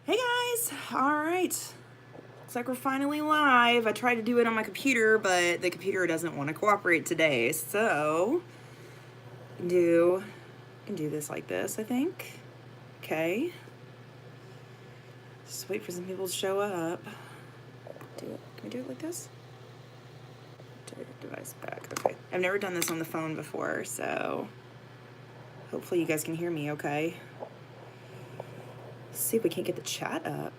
Hey guys! Alright. Looks like we're finally live. I tried to do it on my computer, but the computer doesn't want to cooperate today. So, can do this like this, I think. Okay. Just wait for some people to show up. Can we do it like this? Device back. Okay. I've never done this on the phone before, so hopefully you guys can hear me okay. Let's see if we can't get the chat up.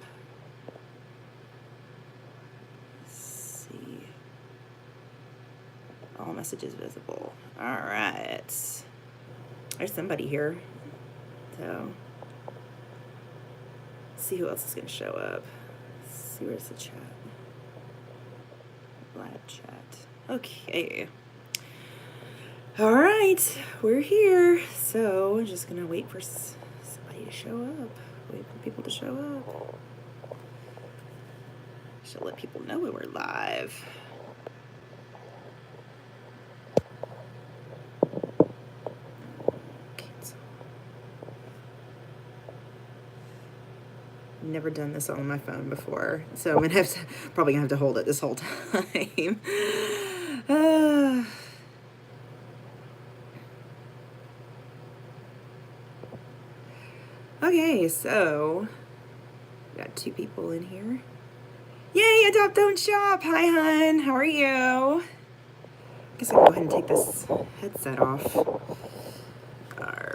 All messages visible. All right. There's somebody here. So, let's see who else is going to show up. Let's see, where's the chat? Live chat. Okay. All right. We're here. So, I'm just going to wait for somebody to show up. Wait for people to show up. Should let people know we were live. Never done this on my phone before, so I'm gonna probably gonna have to hold it this whole time. Okay, so we got 2 people in here. Yay, Adopt Don't Shop! Hi, hun. How are you? Guess I'll go ahead and take this headset off. All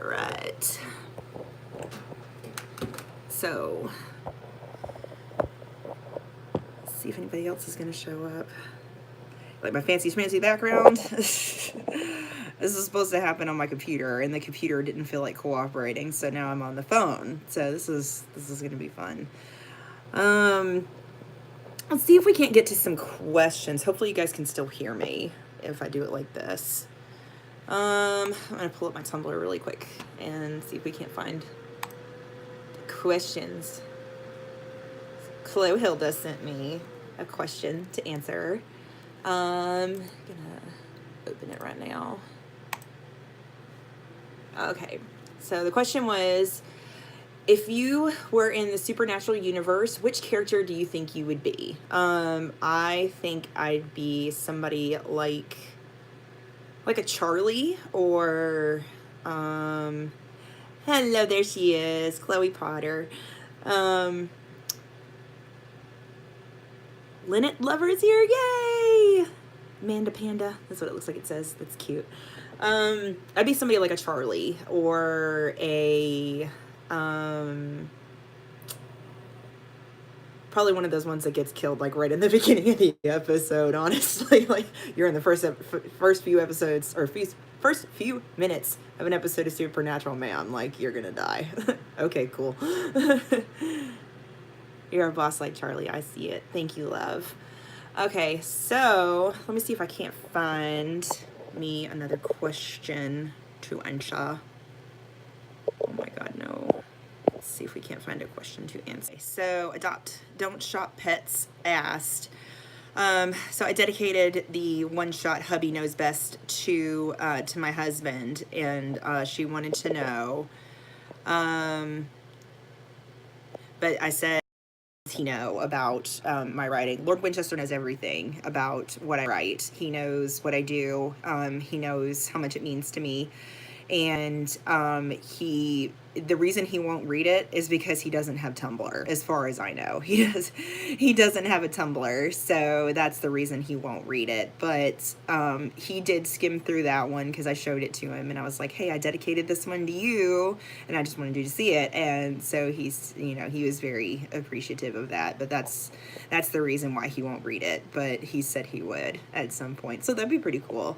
right. So, let's see if anybody else is gonna show up. Like my fancy schmancy background. This is supposed to happen on my computer, and the computer didn't feel like cooperating, so now I'm on the phone. So this is gonna be fun. Let's see if we can't get to some questions. Hopefully you guys can still hear me if I do it like this. I'm gonna pull up my Tumblr really quick and see if we can't find questions. Chloe Hilda sent me a question to answer. I'm gonna open it right now. Okay, so the question was, if you were in the supernatural universe, which character do you think you would be? I think I'd be somebody like a Charlie, or hello, there she is, Chloe Potter. Linnet Lover is here, yay! Amanda Panda, that's what it looks like it says. That's cute. I'd be somebody like a Charlie, or a probably one of those ones that gets killed like right in the beginning of the episode, honestly. Like, you're in the first few episodes, or first few minutes of an episode of Supernatural, man, like, you're gonna die. Okay, cool. You're a boss like Charlie, I see it. Thank you, love. Okay, so let me see if I can't find me another question to answer. Oh my god, no. Let's see if we can't find a question to answer. So, Adopt Don't Shop Pets asked, so I dedicated the one-shot Hubby Knows Best to my husband, and she wanted to know, but I said, he know about my writing. Lord Winchester knows everything about what I write. He knows what I do. He knows how much it means to me. And the reason he won't read it is because he doesn't have Tumblr, as far as I know. He doesn't have a Tumblr, so that's the reason he won't read it. But he did skim through that one because I showed it to him, and I was like, hey, I dedicated this one to you, and I just wanted you to see it. And so he was very appreciative of that. But that's the reason why he won't read it. But he said he would at some point, so that'd be pretty cool.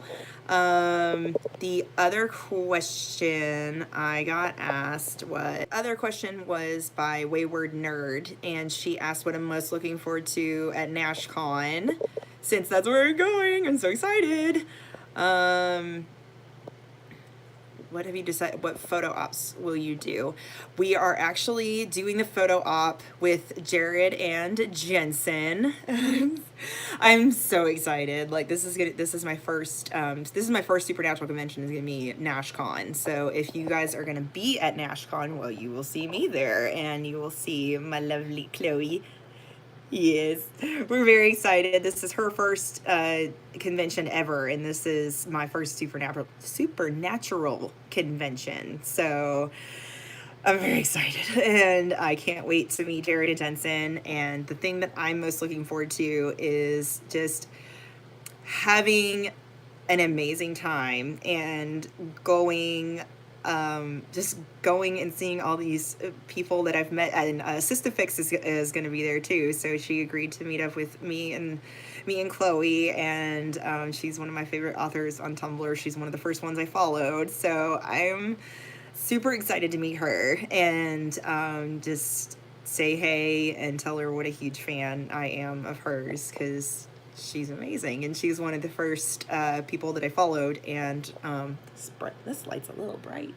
The other question I got asked was by Wayward Nerd, and she asked what I'm most looking forward to at NashCon, since that's where we're going. I'm so excited. what have you decided? What photo ops will you do? We are actually doing the photo op with Jared and Jensen. I'm so excited. Like this is my first Supernatural convention is gonna be NashCon. So if you guys are gonna be at NashCon, well, you will see me there, and you will see my lovely Chloe. Yes, we're very excited. This is her first convention ever, and this is my first supernatural convention. So I'm very excited, and I can't wait to meet Jared and Jensen. And the thing that I'm most looking forward to is just having an amazing time and just going and seeing all these people that I've met. And Sister Fix is going to be there too, so she agreed to meet up with me and Chloe, and she's one of my favorite authors on Tumblr. She's one of the first ones I followed, so I'm super excited to meet her and just say hey and tell her what a huge fan I am of hers, because she's amazing, and she's one of the first people that I followed. And this light's a little bright.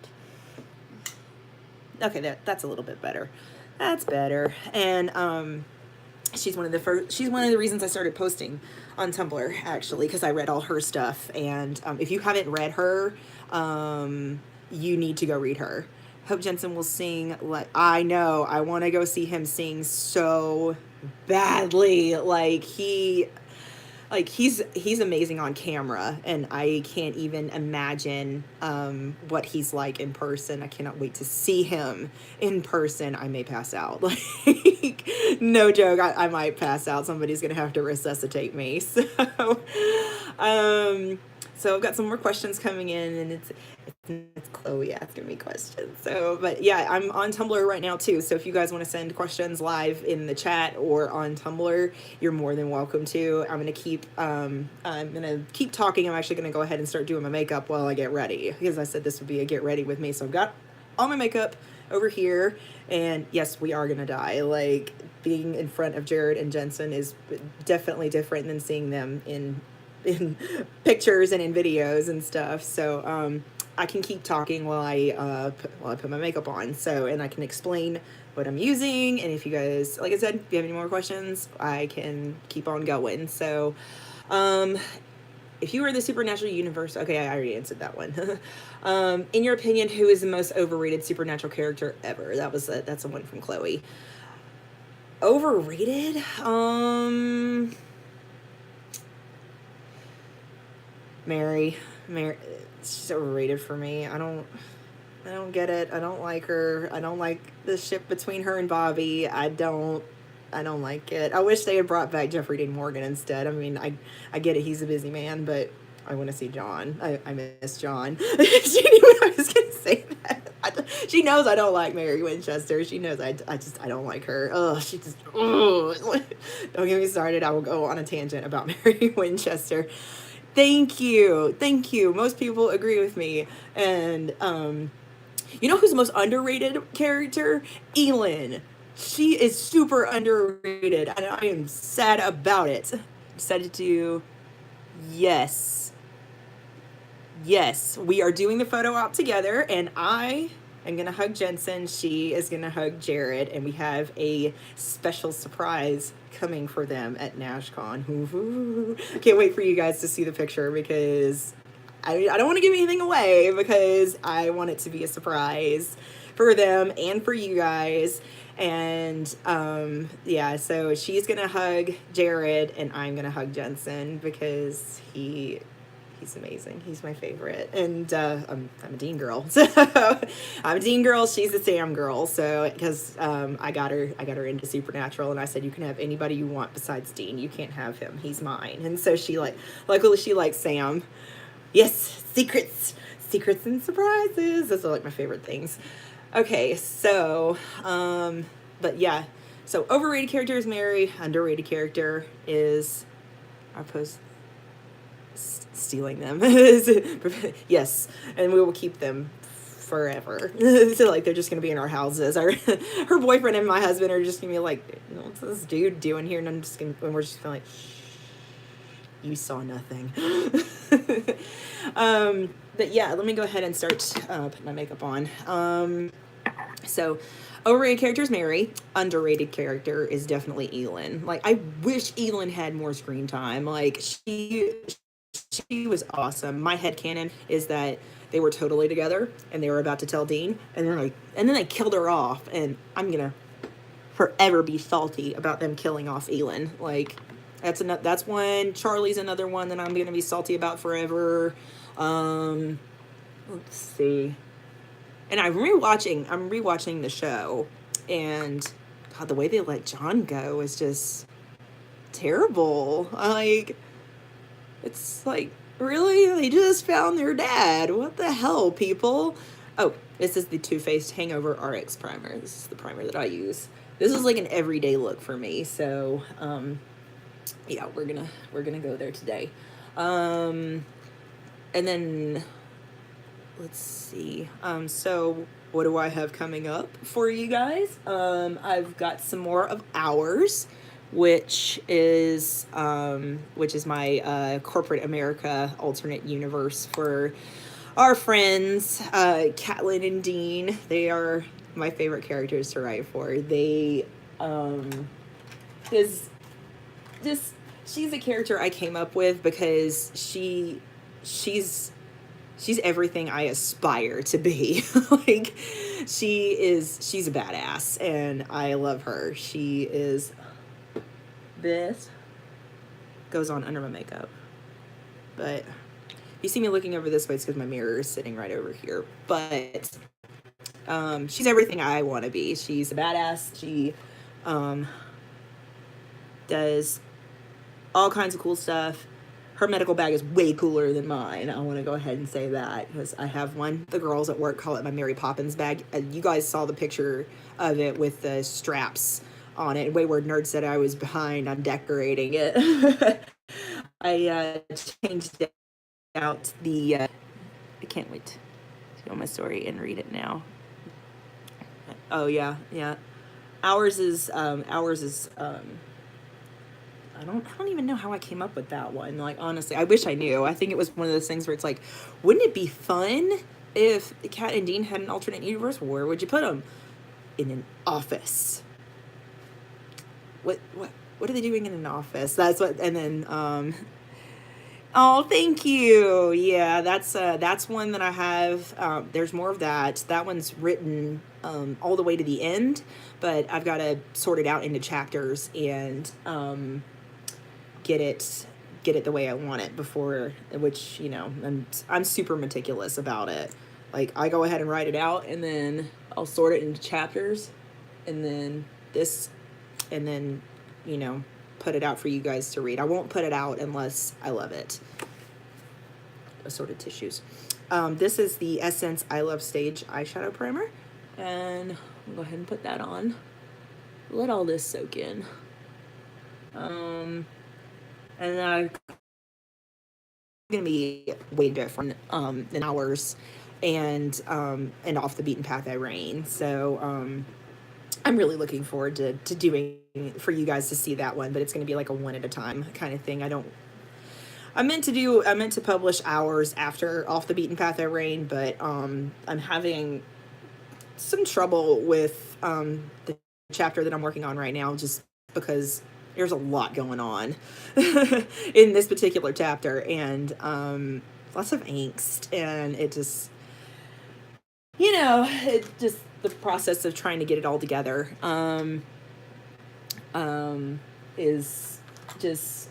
Okay, that's a little bit better. That's better. And she's one of the reasons I started posting on Tumblr, actually, because I read all her stuff. And if you haven't read her, you need to go read her. Hope Jensen will sing. I know, I want to go see him sing so badly. He's amazing on camera, and I can't even imagine what he's like in person. I cannot wait to see him in person. I may pass out. Like, no joke, I might pass out. Somebody's gonna have to resuscitate me. So I've got some more questions coming in, and it's Chloe asking me questions. So, but yeah, I'm on Tumblr right now too. So if you guys want to send questions live in the chat or on Tumblr, you're more than welcome to. I'm gonna keep talking. I'm actually gonna go ahead and start doing my makeup while I get ready, because I said this would be a get ready with me. So I've got all my makeup over here, and yes, we are gonna die. Like, being in front of Jared and Jensen is definitely different than seeing them in pictures and in videos and stuff. So I can keep talking while I put my makeup on. So, and I can explain what I'm using. And if you guys, like I said, if you have any more questions, I can keep on going. So, if you were in the supernatural universe, okay, I already answered that one. In your opinion, who is the most overrated supernatural character ever? That's a one from Chloe. Overrated? Mary, she's overrated for me. I don't get it. I don't like her. I don't like the ship between her and Bobby. I don't like it. I wish they had brought back Jeffrey Dean Morgan instead. I mean, I get it. He's a busy man, but I want to see John. I miss John. She knew I was going to say that. She knows I don't like Mary Winchester. She knows I don't like her. Oh, she just, don't get me started. I will go on a tangent about Mary Winchester. Thank you. Most people agree with me. And you know who's the most underrated character? Elin. She is super underrated, and I am sad about it. Decided to, yes, we are doing the photo op together, and I am gonna hug Jensen. She is gonna hug Jared, and we have a special surprise coming for them at NashCon. Can't wait for you guys to see the picture, because I don't want to give anything away, because I want it to be a surprise for them and for you guys. And yeah, so she's gonna hug Jared, and I'm gonna hug Jensen, because he's amazing. He's my favorite. And I'm a Dean girl. So I'm a Dean girl. She's a Sam girl. So because I got her into Supernatural, and I said, you can have anybody you want besides Dean. You can't have him. He's mine. And so luckily she likes Sam. Yes, secrets and surprises. Those are like my favorite things. Okay, so but yeah. So overrated character is Mary. Underrated character is our post. Stealing them. Yes, and we will keep them forever. So like, they're just gonna be in our houses. Her boyfriend and my husband are just gonna be like, what's this dude doing here? And we're just gonna like, shh. You saw nothing. But yeah, let me go ahead and start putting my makeup on. So, overrated character is Mary. Underrated character is definitely Elin. Like, I wish Elin had more screen time. Like, she was awesome. My headcanon is that they were totally together and they were about to tell Dean, and then they killed her off, and I'm gonna forever be salty about them killing off Elin. Like, that's one. Charlie's another one that I'm gonna be salty about forever. Let's see. And I'm rewatching the show, and God, the way they let John go is just terrible. Like, it's like, really? They just found their dad. What the hell, people? Oh, this is the Too Faced Hangover RX primer. This is the primer that I use. This is like an everyday look for me. So, yeah, we're gonna go there today. And then let's see. So what do I have coming up for you guys? I've got some more of Ours, which is my corporate America alternate universe for our friends, Catelyn and Dean. They are my favorite characters to write for. They, is just, she's a character I came up with because she's everything I aspire to be. Like, she's a badass, and I love her. She is, this goes on under my makeup, but you see me looking over this way, it's because my mirror is sitting right over here. But she's everything I want to be. She's a badass. She does all kinds of cool stuff. Her medical bag is way cooler than mine. I want to go ahead and say that because I have one. The girls at work call it my Mary Poppins bag. You guys saw the picture of it with the straps on it. Wayward Nerd said I was behind on decorating it. I changed out the... I can't wait to go on my story and read it now. Oh, yeah. Ours is I don't even know how I came up with that one. Like, honestly, I wish I knew. I think it was one of those things where it's like, wouldn't it be fun if Kat and Dean had an alternate universe? Where would you put them? In an office. What are they doing in an office? That's what. And then oh, thank you. Yeah, that's one that I have. There's more of that. That one's written all the way to the end, but I've got to sort it out into chapters and get it the way I want it before, which, you know, I'm super meticulous about it. Like, I go ahead and write it out, and then I'll sort it into chapters, and then you know, put it out for you guys to read. I won't put it out unless I love it. Assorted tissues. This is the Essence I Love Stage eyeshadow primer, and I'll go ahead and put that on. Let all this soak in. And then I'm gonna be way different than Ours, and Off the Beaten Path I Reign. So I'm really looking forward to doing for you guys to see that one, but it's gonna be like a one at a time kind of thing. I meant to publish Ours after Off the Beaten Path I Reign, but I'm having some trouble with the chapter that I'm working on right now, just because there's a lot going on in this particular chapter, and lots of angst, and it just, you know, it just, the process of trying to get it all together is just,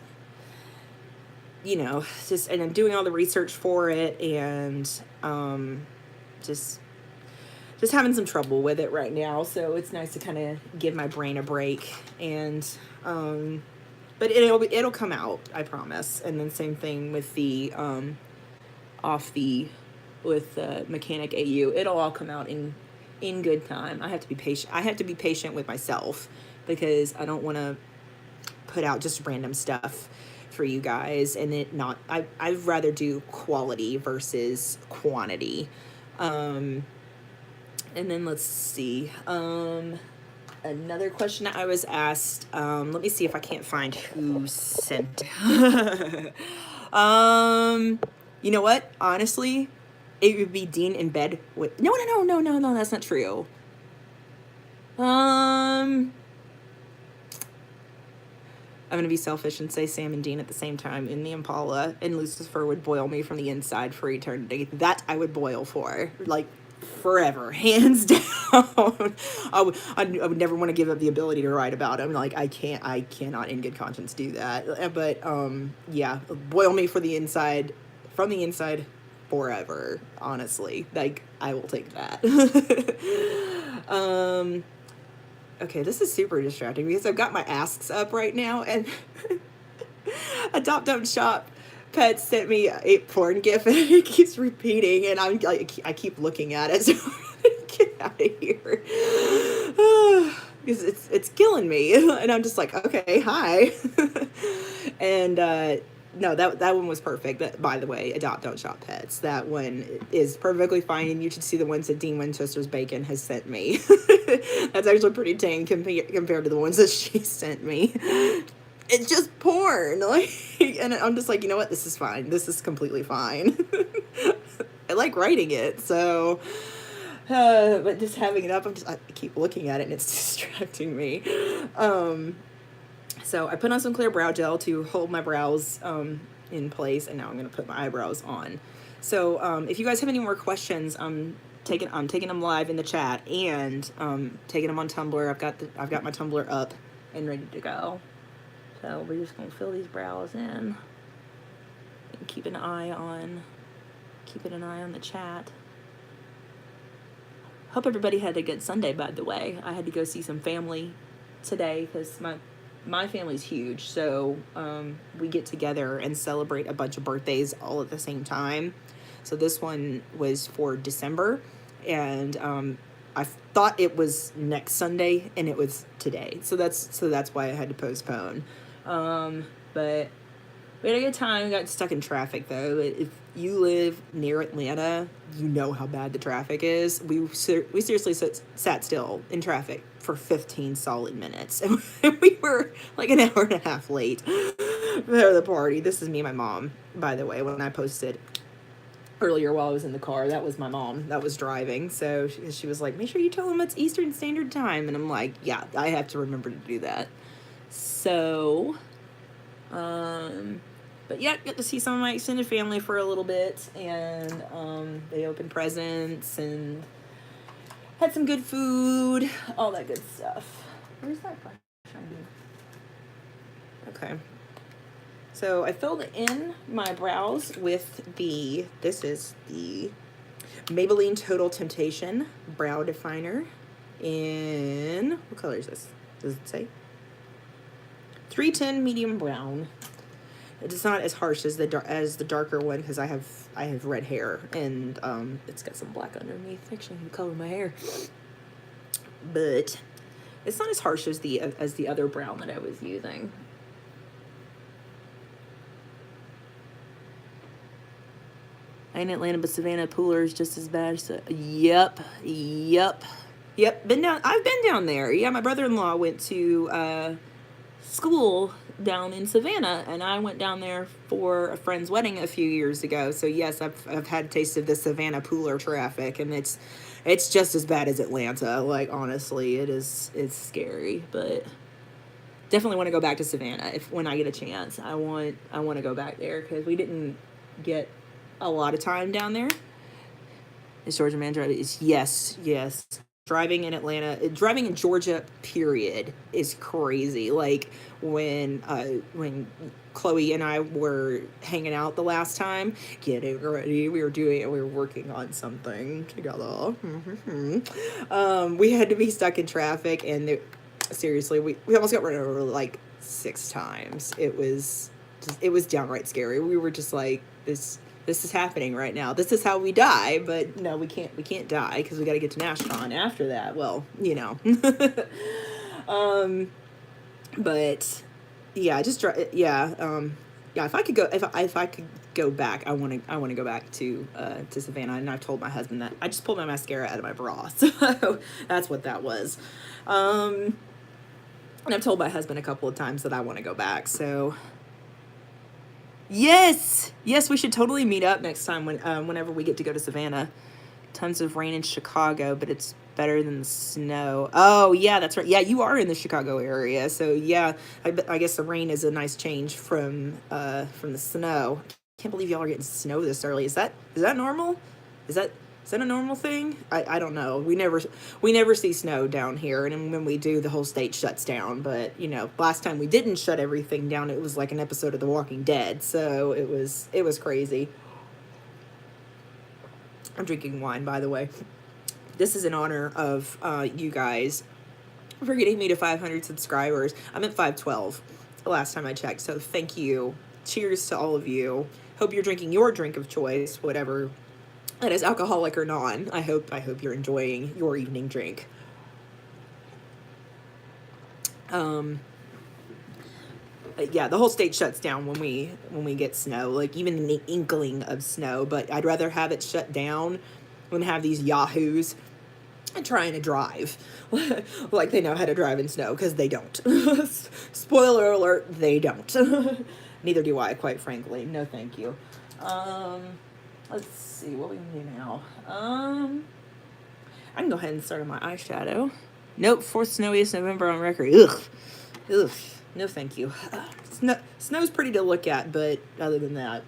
you know, just, and I'm doing all the research for it, and just having some trouble with it right now. So it's nice to kind of give my brain a break, and but it'll come out, I promise. And then same thing with the Mechanic AU. It'll all come out in good time. I have to be patient. I have to be patient with myself, because I don't want to put out just random stuff for you guys, and I'd rather do quality versus quantity. And then let's see. another question I was asked. Let me see if I can't find who sent. You know what? Honestly, it would be Dean in bed with. No. That's not true. I'm gonna be selfish and say Sam and Dean at the same time in the Impala, and Lucifer would boil me from the inside for eternity. That I would boil for, like, forever, hands down. I would never want to give up the ability to write about him. Like, I cannot in good conscience do that. But yeah, boil me for the inside, from the inside, forever. Honestly, like, I will take that. Okay, this is super distracting because I've got my asks up right now, and Adopt Don't Shop Pets sent me a porn gif, and it keeps repeating, and I'm like, I keep looking at it, so get out of here. Because it's killing me, and I'm just like, okay, hi. And no, that one was perfect. That, by the way, Adopt Don't Shop Pets. That one is perfectly fine, and you should see the ones that Dean Winchester's Bacon has sent me. That's actually pretty tame compared to the ones that she sent me. It's just porn, like, and I'm just like, you know what? This is fine. This is completely fine. I like writing it, so. But just having it up, I keep looking at it, and it's distracting me. So I put on some clear brow gel to hold my brows in place, and now I'm going to put my eyebrows on. So if you guys have any more questions, I'm taking them live in the chat, and taking them on Tumblr. I've got my Tumblr up and ready to go. So we're just going to fill these brows in and keeping an eye on the chat. Hope everybody had a good Sunday, by the way. I had to go see some family today because my family's huge, so we get together and celebrate a bunch of birthdays all at the same time. So this one was for December, and I thought it was next Sunday, and it was today. So that's why I had to postpone. But we had a good time. We got stuck in traffic, though. If you live near Atlanta, you know how bad the traffic is. We seriously sat still in traffic for 15 solid minutes. And we were like an hour and a half late for the party. This is me and my mom, by the way, when I posted earlier while I was in the car. That was my mom that was driving. So she was like, make sure you tell them it's Eastern Standard Time. And I'm like, yeah, I have to remember to do that. So, but yeah, got to see some of my extended family for a little bit, and they opened presents and had some good food, all that good stuff. Where's that brush? Okay. So I filled in my brows with this is the Maybelline Total Temptation Brow Definer in, what color is this? Does it say? 310 medium brown. It's not as harsh as the darker one because I have red hair, and it's got some black underneath. Actually, the color of my hair, but it's not as harsh as the other brown that I was using. I ain't Atlanta, but Savannah Pooler is just as bad. So, yep. I've been down there. Yeah, my brother-in-law went to school down in Savannah, and I went down there for a friend's wedding a few years ago. So yes, I've had a taste of the Savannah Pooler traffic, and it's just as bad as Atlanta. Like, honestly, it's scary, but definitely want to go back to Savannah when I get a chance. I want to go back there because we didn't get a lot of time down there. Is Georgia man driving? Yes. Driving in Georgia, period, is crazy. Like when Chloe and I were hanging out the last time, getting ready, we were working on something together. We had to be stuck in traffic, and seriously, we almost got run over like 6 times. It was downright scary. We were just like, this is happening right now. This is how we die, but no, we can't die because we got to get to NashCon after that. Well, you know. But yeah, if I could go back, I want to go back to Savannah, and I've told my husband that. I just pulled my mascara out of my bra, so that's what that was. And I've told my husband a couple of times that I want to go back. So yes, yes, we should totally meet up next time whenever we get to go to Savannah. Tons of rain in Chicago, but it's better than the snow. Oh yeah, that's right. Yeah, you are in the Chicago area, so yeah, I guess the rain is a nice change from the snow. Can't believe y'all are getting snow this early. Is that normal? Is that is that a normal thing? I don't know. We never see snow down here, and when we do, the whole state shuts down. But last time we didn't shut everything down, it was like an episode of The Walking Dead. So it was crazy. I'm drinking wine, by the way. This is in honor of you guys for getting me to 500 subscribers. I'm at 512 the last time I checked. So thank you. Cheers to all of you. Hope you're drinking your drink of choice, whatever that is, alcoholic or non. I hope you're enjoying your evening drink. Yeah, the whole state shuts down when we get snow, like even an inkling of snow. But I'd rather have it shut down than have these yahoos trying to drive like they know how to drive in snow, because they don't. Spoiler alert, they don't. Neither do I, quite frankly. No thank you. Let's see what we can do now. I can go ahead and start on my eyeshadow. Nope, fourth snowiest November on record. Ugh, no thank you. Snow's pretty to look at, but other than that,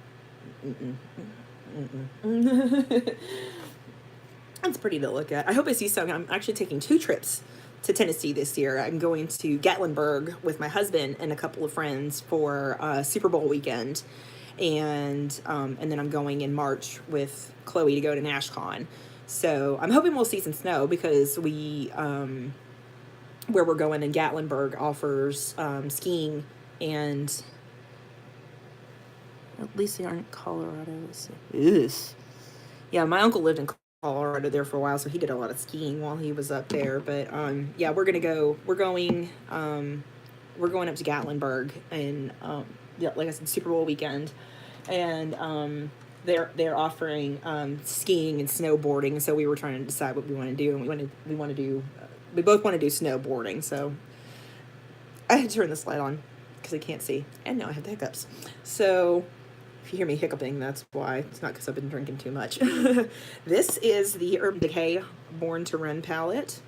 it's pretty to look at. I hope I see some. I'm actually taking 2 trips to Tennessee this year. I'm going to Gatlinburg with my husband and a couple of friends for Super Bowl weekend, and then I'm going in March with Chloe to go to NashCon. So I'm hoping we'll see some snow, because where we're going in Gatlinburg offers skiing, and at least they aren't in Colorado. Let's see. Yeah, my uncle lived in Colorado there for a while, so he did a lot of skiing while he was up there. But yeah, we're going up to Gatlinburg, and yeah, like I said, Super Bowl weekend, and they're offering skiing and snowboarding. So we were trying to decide what we want to do, and we both want to do snowboarding. So I had to turn this light on because I can't see, and now I have the hiccups. So if you hear me hiccuping, that's why. It's not because I've been drinking too much. This is the Urban Decay Born to Run palette.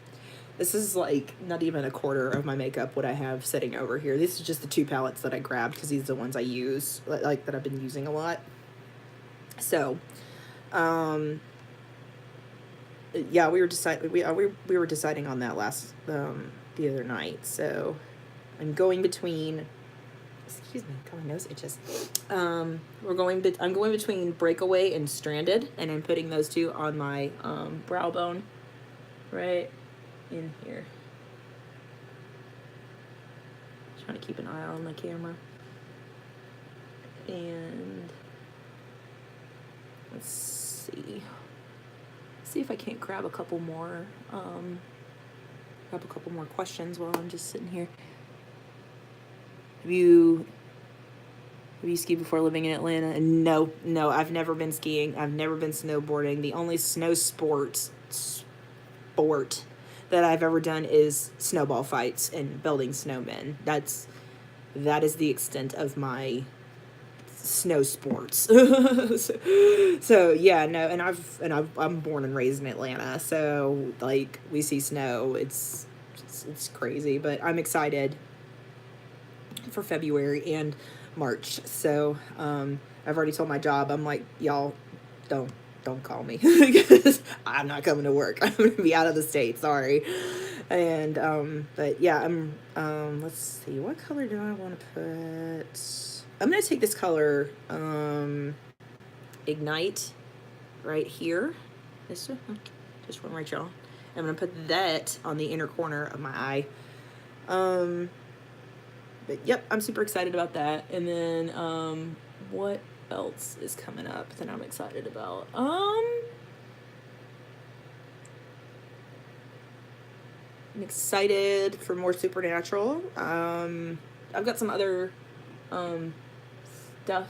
This is like not even a quarter of my makeup what I have sitting over here. This is just the 2 palettes that I grabbed, because these are the ones I use, like that I've been using a lot. So, yeah, we were deciding on that the other night. So I'm going between. Excuse me, God, my nose itches. I'm going between Breakaway and Stranded, and I'm putting those 2 on my brow bone, right in here. Trying to keep an eye on my camera. And let's see if I can't grab a couple more questions while I'm just sitting here. Have you skied before living in Atlanta? No, I've never been skiing. I've never been snowboarding. The only snow sport that I've ever done is snowball fights and building snowmen. That is the extent of my snow sports. So yeah, no, and I'm born and raised in Atlanta, so like we see snow. It's crazy, but I'm excited for February and March. So I've already told my job, I'm like, y'all don't call me because I'm not coming to work. I'm gonna be out of the state, sorry. And but yeah, let's see, what color do I want to put? I'm gonna take this color Ignite right here, this one right, y'all. I'm gonna put that on the inner corner of my eye. But yep, I'm super excited about that. And then what else is coming up that I'm excited about? I'm excited for more Supernatural. I've got some other stuff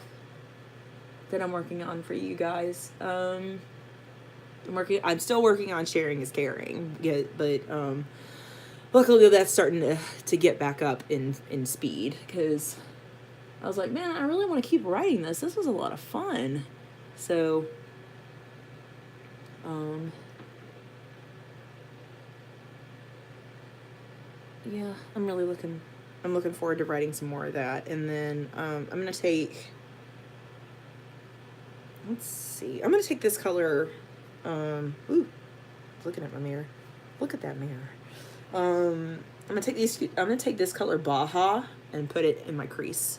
that I'm working on for you guys. I'm still working on Sharing is Caring, but luckily that's starting to get back up in speed, because I was like, man, I really want to keep writing this. This was a lot of fun. So, yeah, I'm looking forward to writing some more of that. And then I'm going to take, let's see, I'm going to take this color, looking at my mirror. Look at that mirror. I'm going to take this color Baja and put it in my crease.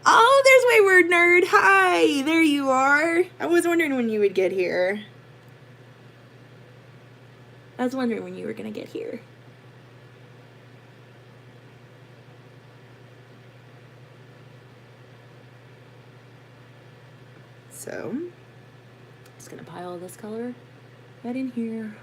Oh, there's Wayward Nerd. Hi, there you are. I was wondering when you would get here. I was wondering when you were going to get here. So, just going to pile this color right in here.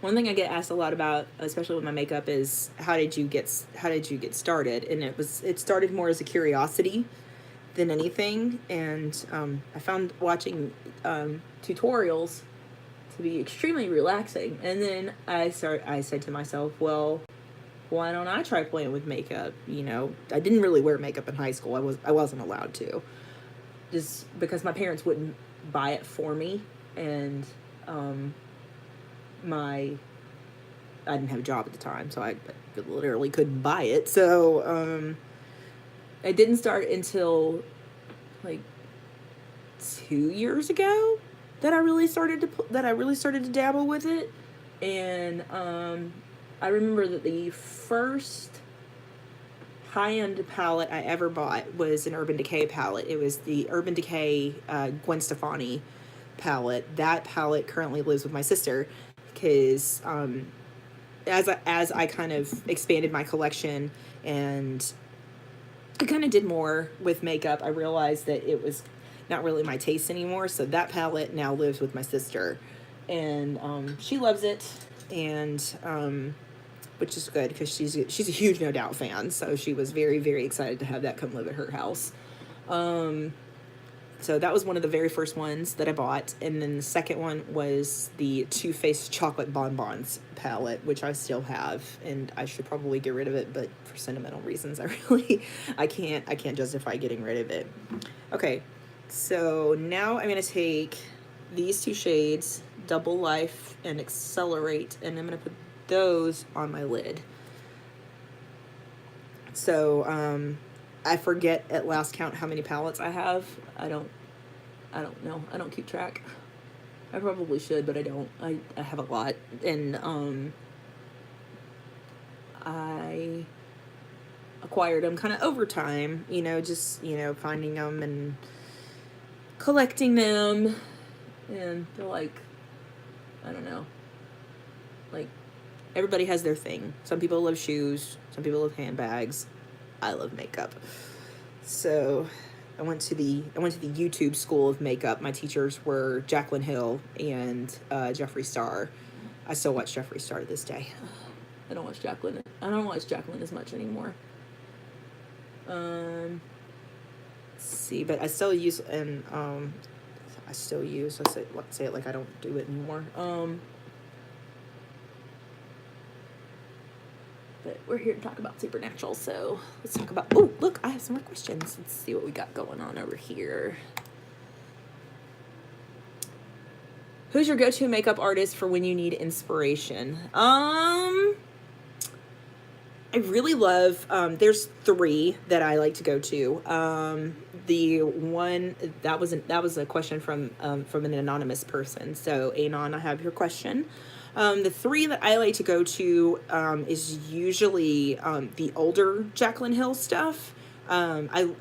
One thing I get asked a lot about, especially with my makeup, is how did you get started? And it started more as a curiosity than anything. And I found watching tutorials to be extremely relaxing. And then I said to myself, well, why don't I try playing with makeup? You know, I didn't really wear makeup in high school. I wasn't allowed to, just because my parents wouldn't buy it for me, and I didn't have a job at the time, so I literally couldn't buy it. So I didn't start until like 2 years ago that I really started to dabble with it. And I remember that the first high-end palette I ever bought was an Urban Decay palette. It was the Urban Decay Gwen Stefani palette. That palette currently lives with my sister, because as I kind of expanded my collection and I kind of did more with makeup, I realized that it was not really my taste anymore. So that palette now lives with my sister, and she loves it, and which is good, because she's a huge No Doubt fan. So she was very, very excited to have that come live at her house. So that was one of the very first ones that I bought. And then the second one was the Too Faced Chocolate Bonbons palette, which I still have, and I should probably get rid of it, but for sentimental reasons, I can't justify getting rid of it. Okay, so now I'm gonna take these two shades, Double Life and Accelerate, and I'm gonna put those on my lid. So I forget at last count how many palettes I have. I don't know. I don't keep track. I probably should, but I don't. I have a lot. And I acquired them kind of over time, just, finding them and collecting them. And they're like, I don't know. Like, everybody has their thing. Some people love shoes. Some people love handbags. I love makeup. So I went to the YouTube school of makeup. My teachers were Jaclyn Hill and Jeffree Star. I still watch Jeffree Star to this day. I don't watch Jaclyn as much anymore. Let's see, but I still use, and I say it like I don't do it anymore. But we're here to talk about Supernatural, so let's talk about... Oh, look, I have some more questions. Let's see what we got going on over here. Who's your go-to makeup artist for when you need inspiration? I really love... there's three that I like to go to. The one... That was a question from an anonymous person. So, Anon, I have your question. The three that I like to go to is usually the older Jaclyn Hill stuff.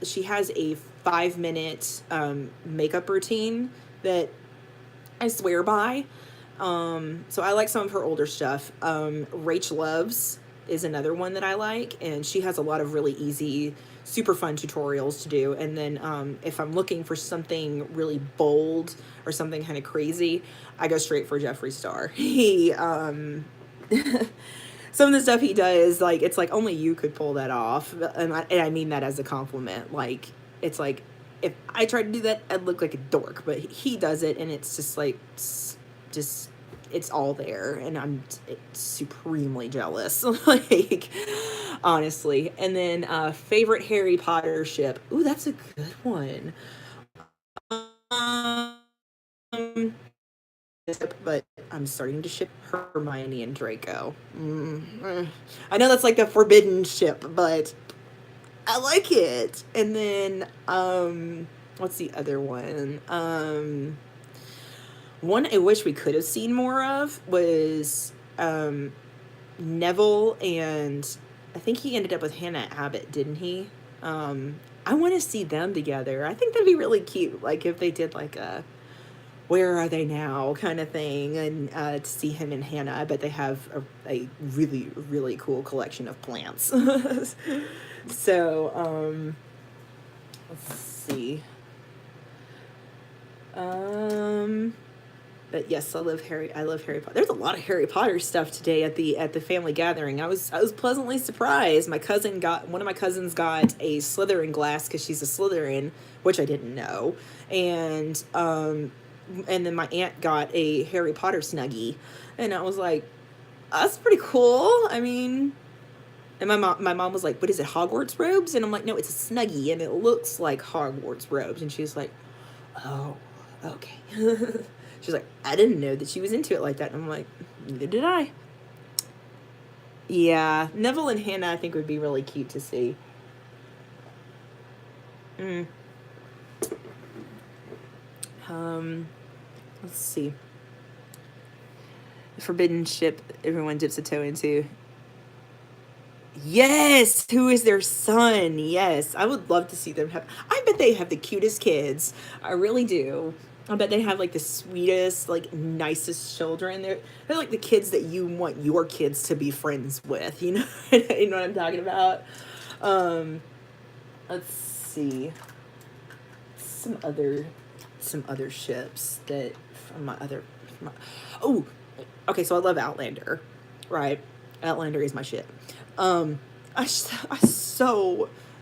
She has a 5-minute makeup routine that I swear by. So I like some of her older stuff. Rach Loves is another one that I like, and she has a lot of really easy, super fun tutorials to do. And then if I'm looking for something really bold or something kind of crazy, I go straight for Jeffree Star. He some of the stuff he does, like, it's like only you could pull that off, and I mean that as a compliment. Like, it's like if I tried to do that, I'd look like a dork, but he does it, and it's just like just it's all there, and I'm supremely jealous. Like, honestly. And then favorite Harry Potter ship. Ooh, that's a good one. Um, but I'm starting to ship Hermione and Draco. I know that's like a forbidden ship, but I like it. And then what's the other one? One I wish we could have seen more of was Neville, and I think he ended up with Hannah Abbott, didn't he? I want to see them together. I think that'd be really cute. Like if they did like a "Where Are They Now" kind of thing, and to see him and Hannah. I bet they have a really really cool collection of plants. So let's see. But yes, I love Harry. I love Harry Potter. There's a lot of Harry Potter stuff today at the family gathering. I was pleasantly surprised. One of my cousins got a Slytherin glass because she's a Slytherin, which I didn't know, and then my aunt got a Harry Potter Snuggie, and I was like, that's pretty cool. I mean, and my mom was like, what is it, Hogwarts robes? And I'm like, no, it's a Snuggie, and it looks like Hogwarts robes. And she's like, oh, okay. She's like, I didn't know that she was into it like that. And I'm like, neither did I. Yeah, Neville and Hannah I think would be really cute to see. Mm. Let's see. Forbidden ship everyone dips a toe into. Yes, who is their son? Yes, I would love to see them have. I bet they have the cutest kids. I really do. I bet they have like the sweetest, like nicest children. They're like the kids that you want your kids to be friends with. You know, you know what I'm talking about. Um, let's see some other ships that from my other. Oh, okay. So I love Outlander, right? Outlander is my ship. I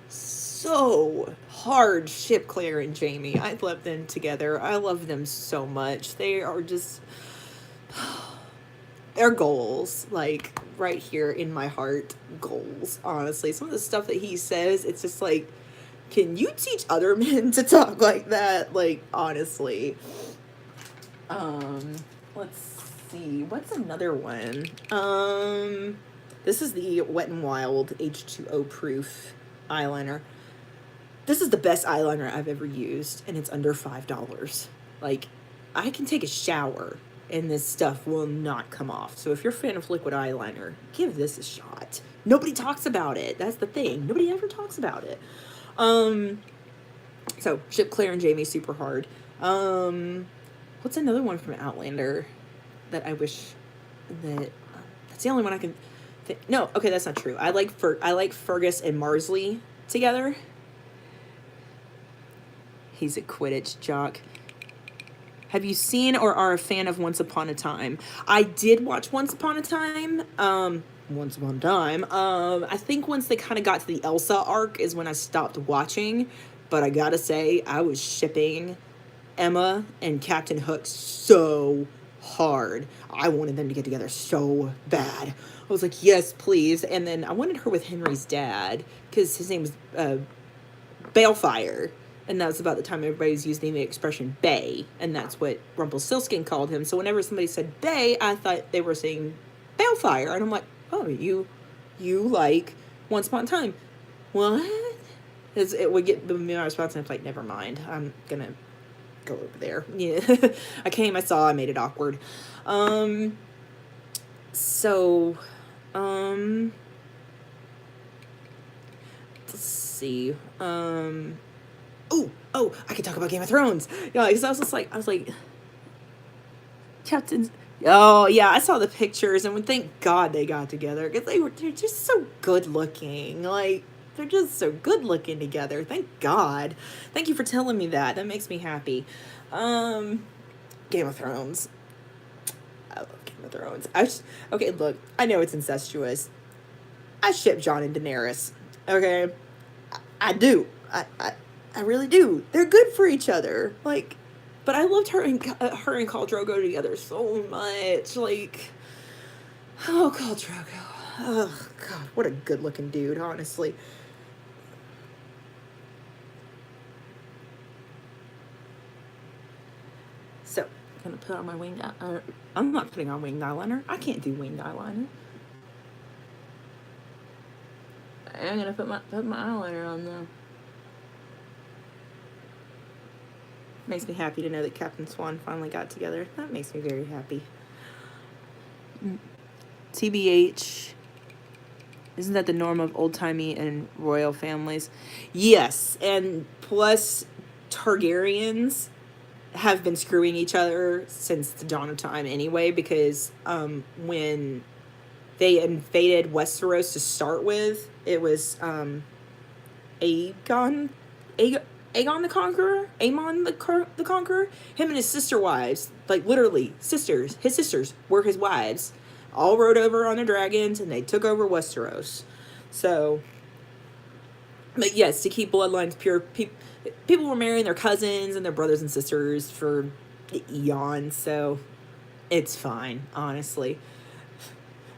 so hard ship Claire and Jamie. I love them together. I love them so much. They are just their goals, like right here in my heart, goals. Honestly, some of the stuff that he says, it's just like, can you teach other men to talk like that? Like honestly. Let's see. What's another one? This is the Wet n Wild H2O proof eyeliner. This is the best eyeliner I've ever used, and it's under $5. Like, I can take a shower, and this stuff will not come off. So if you're a fan of liquid eyeliner, give this a shot. Nobody talks about it. That's the thing. Nobody ever talks about it. So, ship Claire and Jamie super hard. What's another one from Outlander that I wish that... that's the only one I can... No, okay, that's not true. I like Fergus and Marsley together. He's a Quidditch jock. Have you seen or are a fan of Once Upon a Time? I did watch Once Upon a Time. Once Upon a Time. I think once they kind of got to the Elsa arc is when I stopped watching. But I gotta say, I was shipping Emma and Captain Hook so hard. I wanted them to get together so bad. I was like, yes, please. And then I wanted her with Henry's dad because his name was Balefire. And that was about the time everybody was using the expression Bay. And that's what Rumpelstiltskin called him. So whenever somebody said Bay, I thought they were saying Balefire. And I'm like, oh, you like Once Upon a Time. What? It would get my response, and I'm like, never mind. I'm going to go over there. Yeah. I saw, I made it awkward. So, let's see. I could talk about Game of Thrones. Yeah, because I was like, Captain. Oh yeah, I saw the pictures, and thank God they got together because they're just so good looking. Like they're just so good looking together. Thank God. Thank you for telling me that. That makes me happy. Game of Thrones. I love Game of Thrones. Okay, look, I know it's incestuous. I ship Jon and Daenerys. Okay, I do. I really do. They're good for each other. Like, But I loved her and Khal Drogo together so much. Like, oh, Khal Drogo. Oh God, what a good looking dude, honestly. So I'm gonna put on my winged. I'm not putting on winged eyeliner. I can't do winged eyeliner. I'm gonna put my eyeliner on though. Makes me happy to know that Captain Swan finally got together. That makes me very happy. TBH. Isn't that the norm of old-timey and royal families? Yes, and plus Targaryens have been screwing each other since the dawn of time anyway, because when they invaded Westeros to start with, it was Aegon the Conqueror, Aemon the Conqueror, him and his sister wives, like literally sisters, his sisters were his wives, all rode over on their dragons and they took over Westeros. So, but yes, to keep bloodlines pure, people were marrying their cousins and their brothers and sisters for eons, so it's fine, honestly.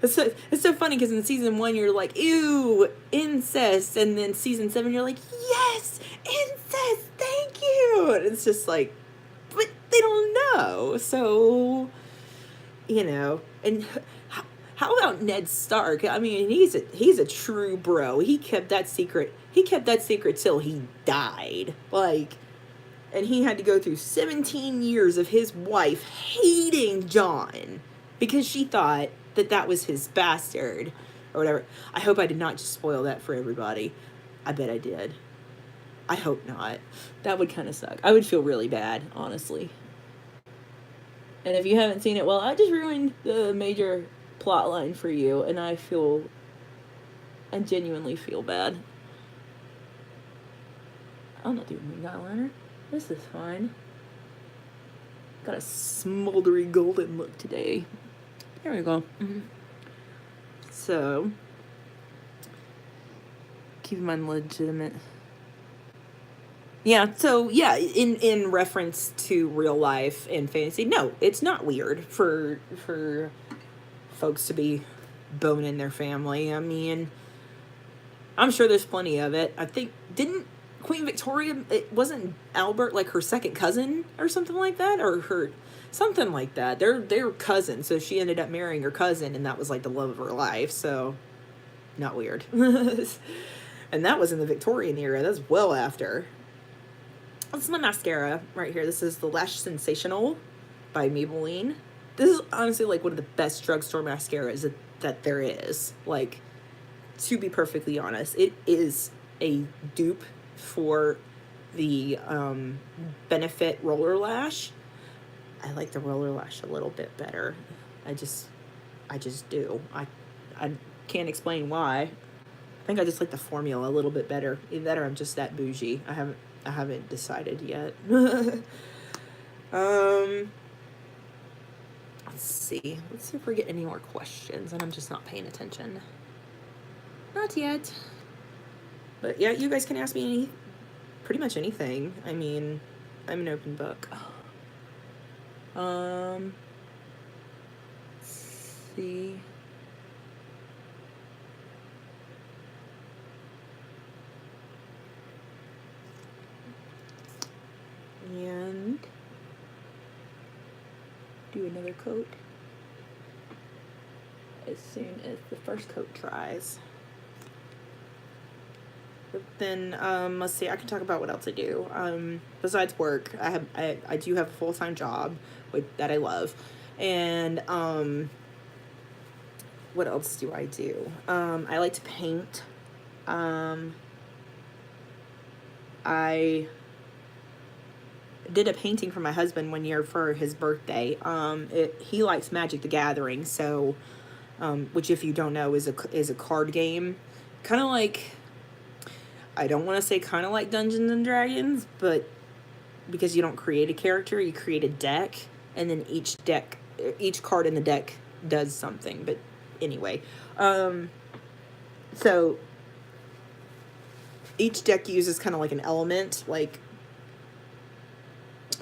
It's so funny because in season 1 you're like, ew, incest, and then season 7 you're like, yes, incest, thank you. And it's just like, but they don't know. So, you know, and how about Ned Stark? I mean, he's a true bro. He kept that secret. He kept that secret till he died. Like, and he had to go through 17 years of his wife hating Jon because she thought that was his bastard or whatever. I hope I did not just spoil that for everybody. I bet I did. I hope not. That would kind of suck. I would feel really bad, honestly. And if you haven't seen it, well, I just ruined the major plot line for you, and I genuinely feel bad. I'm not doing winged eyeliner. This is fine. Got a smoldery golden look today. There we go. Mm-hmm. So, keep in mind legitimate. Yeah, so yeah, in reference to real life and fantasy, no, it's not weird for folks to be boning their family. I mean, I'm sure there's plenty of it. I think, didn't Queen Victoria, it wasn't Albert like her second cousin or something like that, or her something like that. They're cousins, so she ended up marrying her cousin, and that was like the love of her life. So, not weird. And that was in the Victorian era. That's well after. This is my mascara right here. This is the Lash Sensational by Maybelline. This is honestly like one of the best drugstore mascaras that there is. Like, to be perfectly honest, it is a dupe for the Benefit Roller Lash. I like the Roller Lash a little bit better. I just do. I can't explain why. I think I just like the formula a little bit better. Either that or I'm just that bougie. I haven't decided yet. Let's see. Let's see if we get any more questions, and I'm just not paying attention. Not yet. But yeah, you guys can ask me pretty much anything. I mean, I'm an open book. Let's see. And do another coat as soon as the first coat dries. But then let's see, I can talk about what else I do. Besides work, I do have a full-time job that I love. And what else do I do? I like to paint. I did a painting for my husband one year for his birthday. He likes Magic the Gathering, so which, if you don't know, is a card game, kind of like, I don't want to say kind of like Dungeons and Dragons, but because you don't create a character, you create a deck, and then each card in the deck does something. But anyway, so each deck uses kind of like an element, like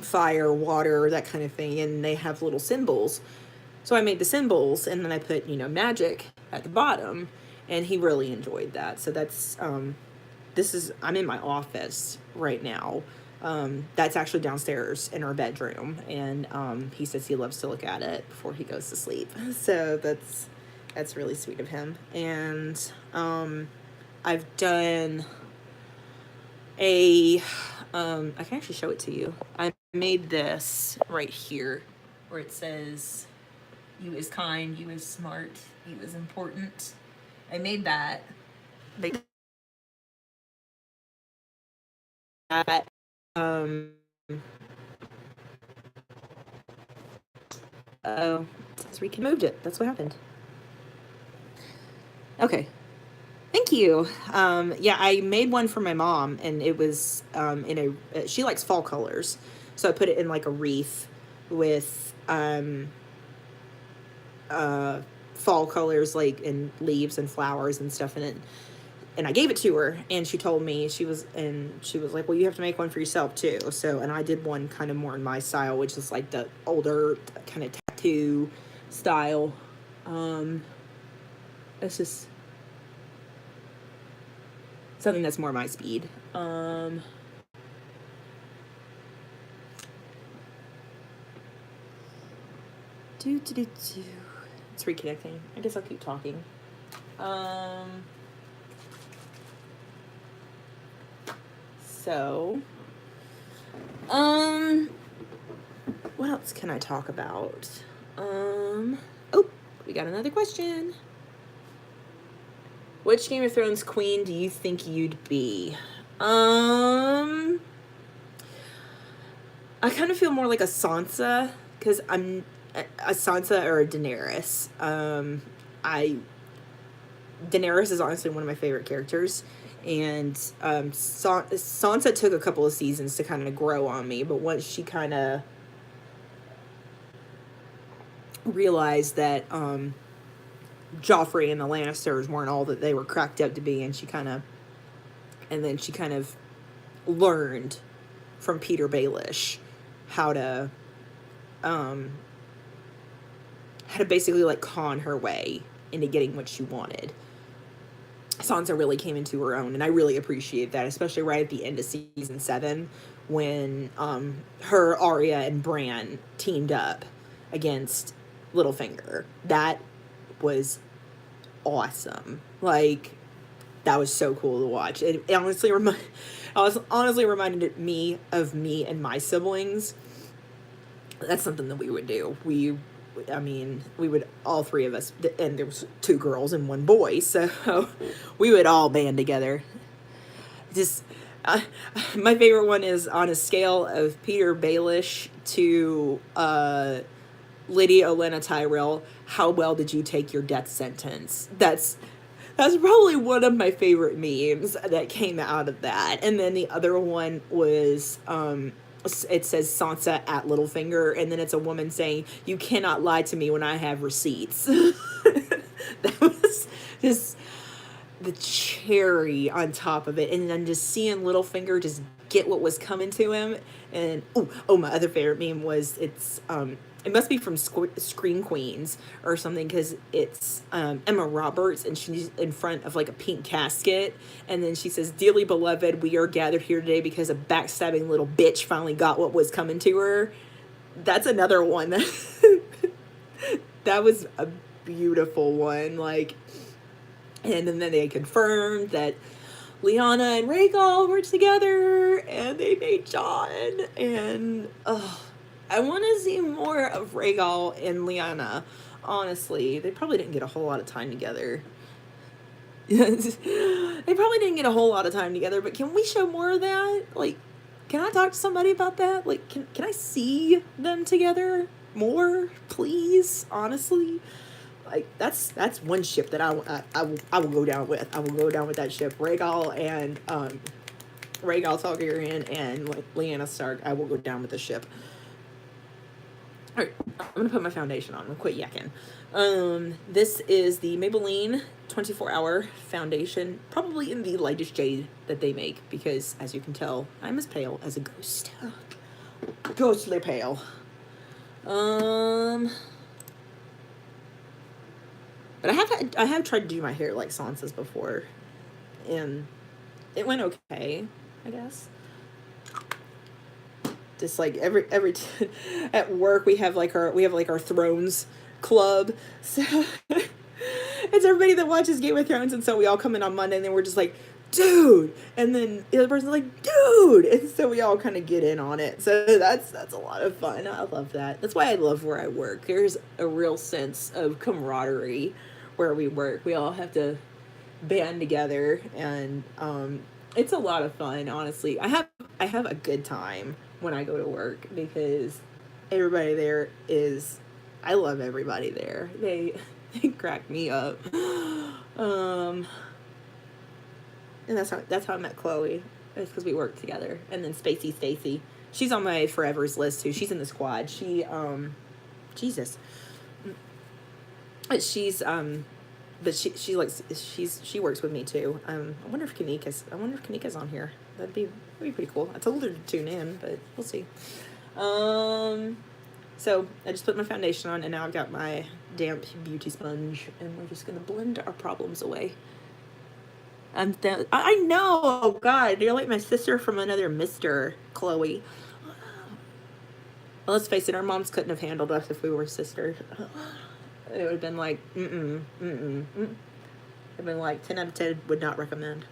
fire, water, that kind of thing, and they have little symbols. So I made the symbols, and then I put, magic at the bottom, and he really enjoyed that. So that's, I'm in my office right now. That's actually downstairs in our bedroom, and he says he loves to look at it before he goes to sleep. So that's really sweet of him. And I've done I can actually show it to you. I made this right here where it says, "You is kind, you is smart, you is important." I made that. That um oh, Ricky moved it. That's what happened. Okay. Thank you. Yeah, I made one for my mom, and it was she likes fall colors, so I put it in like a wreath with fall colors, like in leaves and flowers and stuff in it. And I gave it to her, and she told me she was like, "Well, you have to make one for yourself too." So, and I did one kind of more in my style, which is like the older kind of tattoo style. It's just something that's more my speed. It's reconnecting. I guess I'll keep talking. So, what else can I talk about? Oh, we got another question. Which Game of Thrones queen do you think you'd be? I kind of feel more like a Sansa, because I'm a Sansa or a Daenerys. Daenerys is honestly one of my favorite characters, and Sansa took a couple of seasons to kind of grow on me, but once she kind of realized that Joffrey and the Lannisters weren't all that they were cracked up to be, and she kind of learned from Peter Baelish how to basically like con her way into getting what she wanted. Sansa really came into her own, and I really appreciate that, especially right at the end of season 7 when her, Arya, and Bran teamed up against Littlefinger. That was awesome. Like, that was so cool to watch. It honestly reminded me of me and my siblings. That's something that we would do. We would, all three of us, and there was 2 girls and 1 boy, so we would all band together. Just, my favorite one is on a scale of Peter Baelish to Lady Olenna Tyrell, how well did you take your death sentence? That's probably one of my favorite memes that came out of that. And then the other one was, it says Sansa at Littlefinger, and then it's a woman saying, "You cannot lie to me when I have receipts." That was just the cherry on top of it. And then just seeing Littlefinger just get what was coming to him. And my other favorite meme was, it must be from Scream Queens or something, because it's Emma Roberts, and she's in front of like a pink casket, and then she says, "Dearly beloved, we are gathered here today because a backstabbing little bitch finally got what was coming to her." That's another one that was a beautiful one. Like, and then they confirmed that Lyanna and Rhaegal were together, and they made Jon, and I want to see more of Rhaegal and Lyanna. Honestly, they probably didn't get a whole lot of time together. But can we show more of that? Like, can I talk to somebody about that? Like, can I see them together more, please? Honestly, like, that's one ship that I will go down with. I will go down with that ship. Rhaegal Targaryen and like Lyanna Stark. I will go down with the ship. Alright, I'm gonna put my foundation on. I'm gonna quit yakking. This is the Maybelline 24-hour foundation, probably in the lightest shade that they make, because as you can tell, I'm as pale as a ghost. ghostly pale. But I have tried to do my hair like Sansa's before, and it went okay, I guess. Just like at work we have like our Thrones club, so it's everybody that watches Game of Thrones, and so we all come in on Monday, and then we're just like, dude, and then the other person's like, dude, and so we all kind of get in on it. So that's a lot of fun. I love that. That's why I love where I work. There's a real sense of camaraderie where we work. We all have to band together, and it's a lot of fun. Honestly, I have a good time when I go to work because everybody there is. I love everybody there. They crack me up. And that's how I met Chloe. It's because we worked together. And then Stacy. She's on my forevers list too. She's in the squad. Jesus. But she's she works with me too. I wonder if Kanika's on here. That'd be pretty cool. I told her to tune in, but we'll see. So I just put my foundation on, and now I've got my damp beauty sponge, and we're just gonna blend our problems away. I know. Oh God, you're like my sister from another mister, Chloe. Well, let's face it, our moms couldn't have handled us if we were sisters. It would have been like, It'd been like 10 out of 10 would not recommend.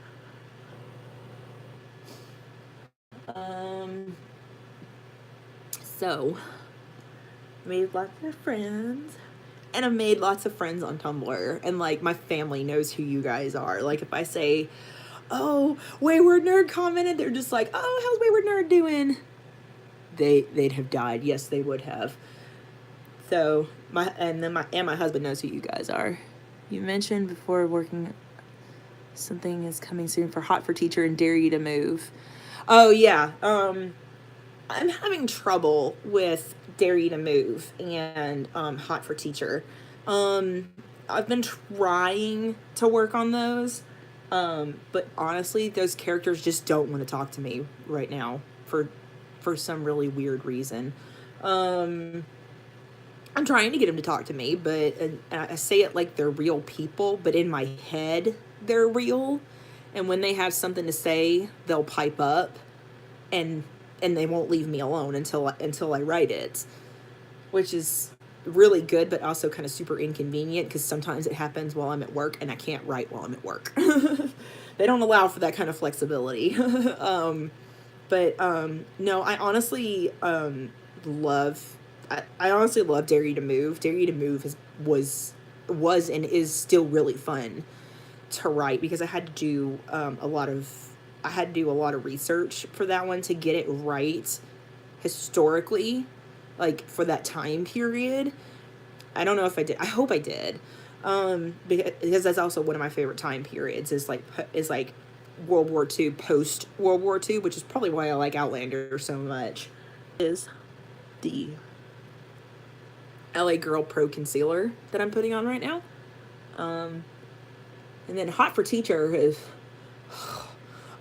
So, made lots of friends. And I've made lots of friends on Tumblr. And, like, my family knows who you guys are. Like, if I say, oh, Wayward Nerd commented, they're just like, oh, how's Wayward Nerd doing? They'd have died. Yes, they would have. So, my husband knows who you guys are. You mentioned before working, something is coming soon for Hot for Teacher and Dare You to Move. Oh, yeah. I'm having trouble with Dare You to Move and Hot for Teacher. I've been trying to work on those, but honestly, those characters just don't want to talk to me right now for some really weird reason. I'm trying to get them to talk to me, but and I say it like they're real people, but in my head, they're real. And when they have something to say, they'll pipe up, and they won't leave me alone until I write it, which is really good, but also kind of super inconvenient because sometimes it happens while I'm at work and I can't write while I'm at work. They don't allow for that kind of flexibility. No, I honestly love Dare You to Move. Dare You to Move was and is still really fun to write because I had to do a lot of research for that one to get it right historically, like for that time period. I don't know if I did. I hope I did, because that's also one of my favorite time periods. Is like World War II, post World War II, which is probably why I like Outlander so much. Is the LA Girl Pro Concealer that I'm putting on right now, and then Hot for Teacher is.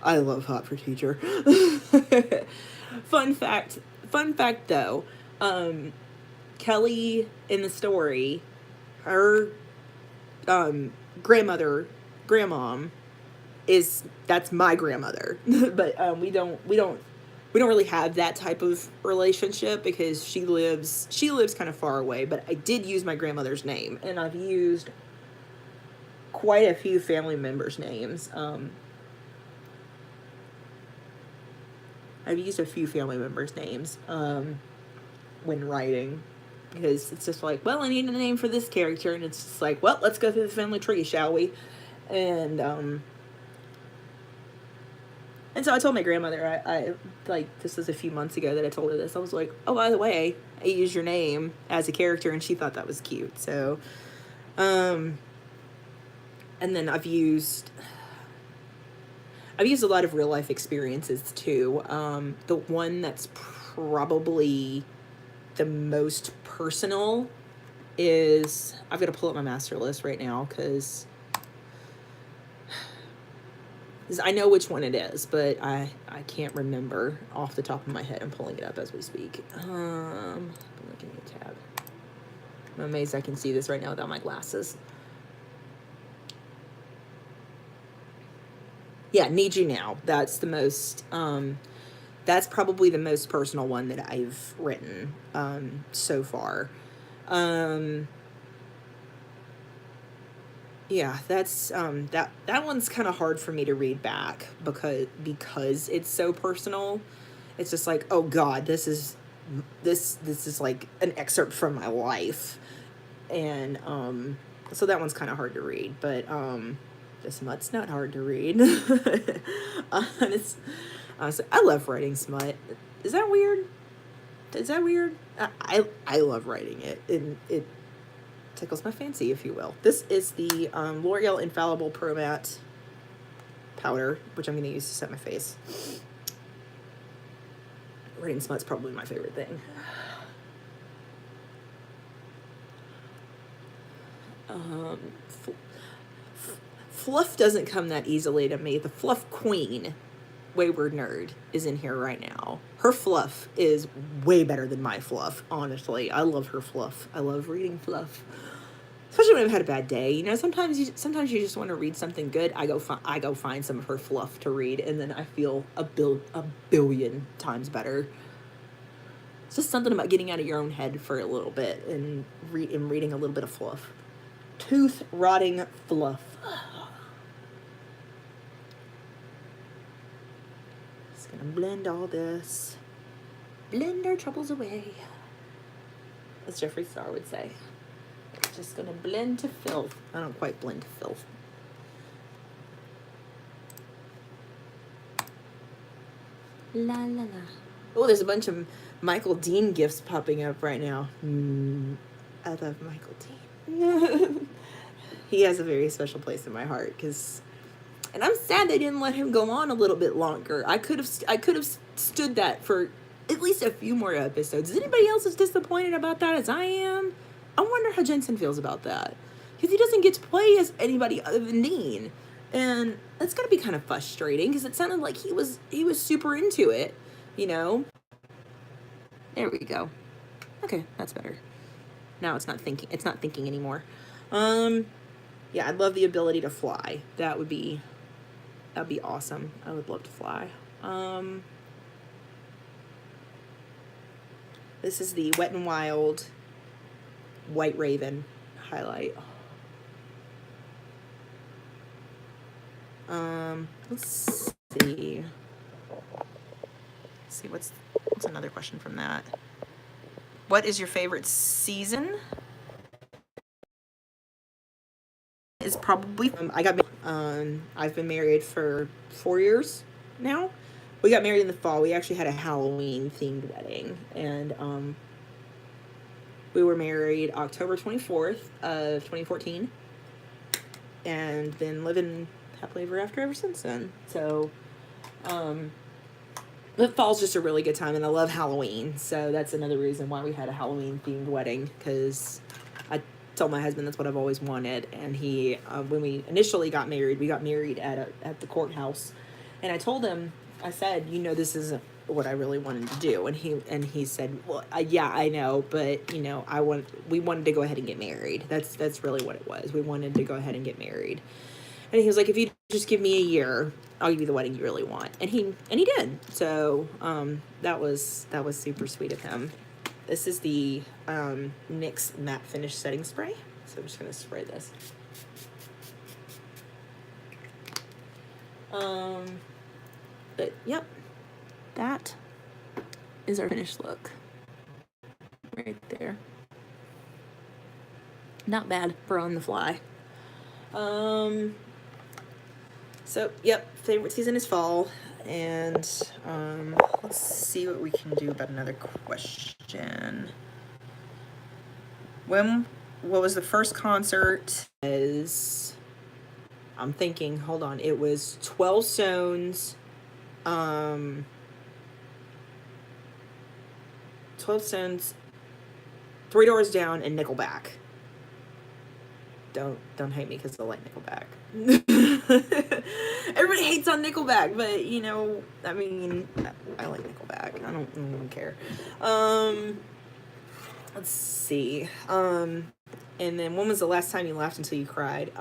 I love Hot for Teacher. Fun fact though, Kelly in the story, her grandmom that's my grandmother. But we don't really have that type of relationship because she lives kind of far away, but I did use my grandmother's name, and I've used quite a few family members' names. I've used a few family members' names when writing because it's just like, well, I need a name for this character, and it's just like, well, let's go through the family tree, shall we? And so I told my grandmother, I like, this was a few months ago that I told her this. I was like, oh, by the way, I used your name as a character, and she thought that was cute. So, and then I've used a lot of real life experiences too. The one that's probably the most personal is, I've got to pull up my master list right now because I know which one it is, but I can't remember off the top of my head. I'm pulling it up as we speak. Looking at tab. I'm amazed I can see this right now without my glasses. Yeah, Need You Now. That's the most, that's probably the most personal one that I've written so far. Yeah, that's that one's kind of hard for me to read back because it's so personal. It's just like, oh God, this is like an excerpt from my life, and so that one's kind of hard to read. But this smut's not hard to read. Honestly, I love writing smut. Is that weird? Is that weird? I love writing it, and it tickles my fancy, if you will. This is the L'Oreal Infallible Pro Matte powder, which I'm going to use to set my face. Writing smut's probably my favorite thing. Fluff doesn't come that easily to me. The fluff queen, Wayward Nerd, is in here right now. Her fluff is way better than my fluff, honestly. I love her fluff. I love reading fluff. Especially when I've had a bad day. You know, sometimes you just want to read something good. I go find some of her fluff to read, and then I feel a billion times better. It's just something about getting out of your own head for a little bit and reading a little bit of fluff. Tooth rotting fluff. Just gonna blend all this. Blend our troubles away, as Jeffree Star would say. Just gonna blend to filth. I don't quite blend to filth. La la la. Oh, there's a bunch of Michael Dean gifts popping up right now. I love Michael Dean. He has a very special place in my heart, and I'm sad they didn't let him go on a little bit longer. I could have stood that for at least a few more episodes. Is anybody else as disappointed about that as I am? I wonder how Jensen feels about that, because he doesn't get to play as anybody other than Dean, and that's gotta be kind of frustrating, because it sounded like he was super into it, you know. There we go. Okay, that's better. Now it's not thinking anymore. Yeah, I'd love the ability to fly. That'd be awesome. I would love to fly. This is the Wet n Wild White Raven highlight. Let's see. What's another question from that? What is your favorite season? Is probably I've been married for 4 years now. We got married in the fall. We actually had a Halloween themed wedding, and we were married October 24th of 2014, and been living happily ever since then. So the fall's just a really good time, and I love Halloween, so that's another reason why we had a Halloween themed wedding, because I told my husband that's what I've always wanted. And he, when we initially got married, we got married at the courthouse, and I told him, I said, you know, this isn't what I really wanted to do. And he said, well, yeah, I know, but you know, we wanted to go ahead and get married. That's really what it was. We wanted to go ahead and get married. And he was like, if you just give me a year, I'll give you the wedding you really want. And he did. So that was super sweet of him. This is the NYX Matte Finish Setting Spray. So I'm just going to spray this. But yep, that is our finished look right there. Not bad for on the fly. So yep, favorite season is fall. And let's see what we can do about another question. What was the first concert? I'm thinking, hold on, it was 12 Stones, 12 Stones, Three Doors Down, and Nickelback. Don't hate me because I like Nickelback. Everybody hates on on Nickelback, but you know, I mean, I like Nickelback. I don't even care. Let's see. And then when was the last time you laughed until you cried?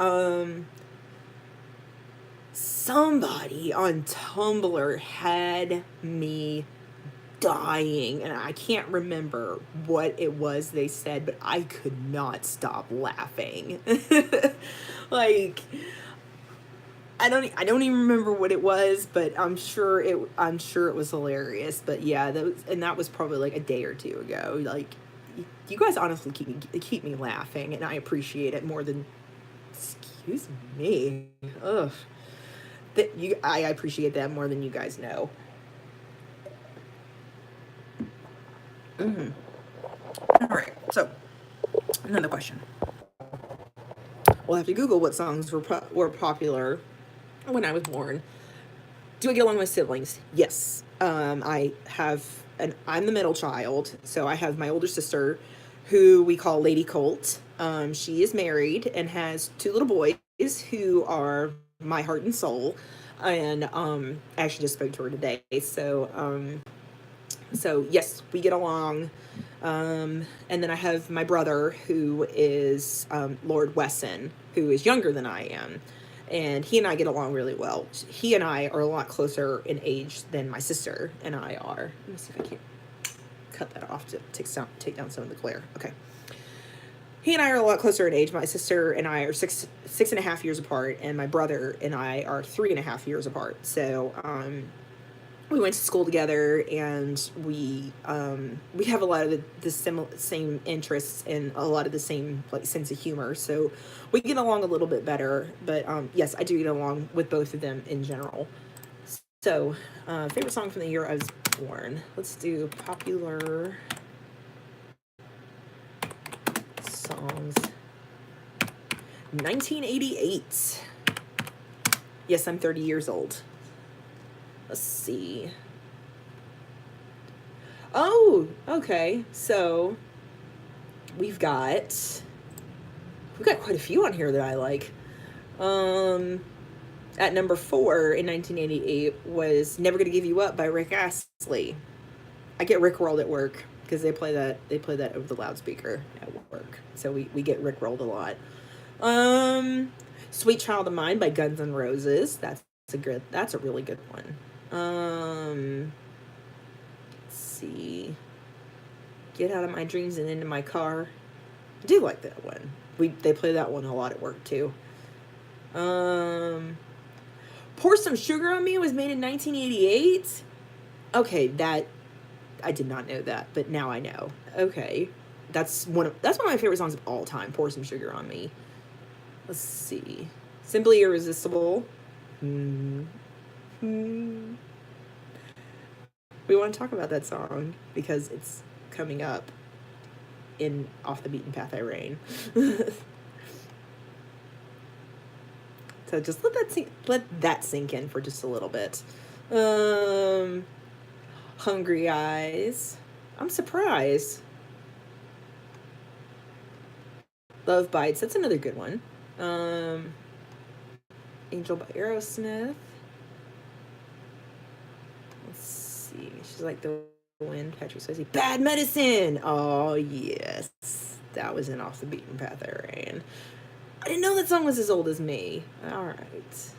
Somebody on Tumblr had me dying, and I can't remember what it was they said, but I could not stop laughing. Like, I don't even remember what it was, but I'm sure it was hilarious. But yeah, that was probably like a day or two ago. Like, you guys honestly keep me laughing, and I appreciate it more than, excuse me. Ugh. I appreciate that more than you guys know. All right, so another question. We'll have to Google what songs were popular when I was born. Do I get along with my siblings? Yes. I'm the middle child, so I have my older sister, who we call Lady Colt. She is married and has two little boys who are my heart and soul. And I actually just spoke to her today. So yes, we get along. And then I have my brother, who is Lord Wesson, who is younger than I am. And he and I get along really well. He and I are a lot closer in age than my sister and I are. Let me see if I can cut that off to take down some of the glare. Okay. He and I are a lot closer in age. My sister and I are six and a half years apart, and my brother and I are 3.5 years apart. So, we went to school together, and we have a lot of the same interests and a lot of the same like sense of humor. So we get along a little bit better. But yes, I do get along with both of them in general. So favorite song from the year I was born. Let's do popular songs. 1988. Yes, I'm 30 years old. Let's see. Oh, okay. So we've got quite a few on here that I like. At number 4 in 1988 was "Never Gonna Give You Up" by Rick Astley. I get Rickrolled at work because they play that over the loudspeaker at work. So we get Rickrolled a lot. "Sweet Child of Mine" by Guns N' Roses. That's a really good one. Let's see. "Get Out of My Dreams and Into My Car." I do like that one. They play that one a lot at work too. "Pour Some Sugar on Me" was made in 1988. Okay, that I did not know that, but now I know. Okay, that's one of my favorite songs of all time. "Pour Some Sugar on Me." Let's see. "Simply Irresistible." We want to talk about that song because it's coming up in "Off the Beaten Path I Reign." So just let that sink in for just a little bit. "Hungry Eyes." I'm surprised. "Love Bites." That's another good one. "Angel" by Aerosmith. Let's see. "She's Like the Wind," Patrick Swayze. "Bad Medicine." Oh yes, that was in "Off the Beaten Path I Reign." I didn't know that song was as old as me. All right,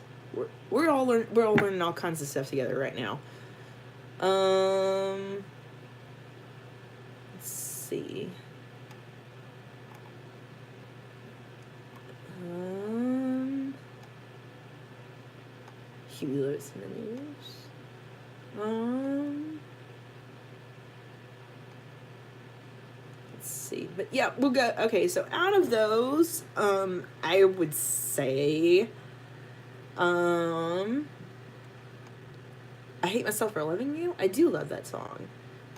we're all learning all kinds of stuff together right now. Let's see. Huey Lewis in the News. Let's see. But yeah, we'll go. Okay, so out of those, I would say, "I Hate Myself for Loving You." I do love that song.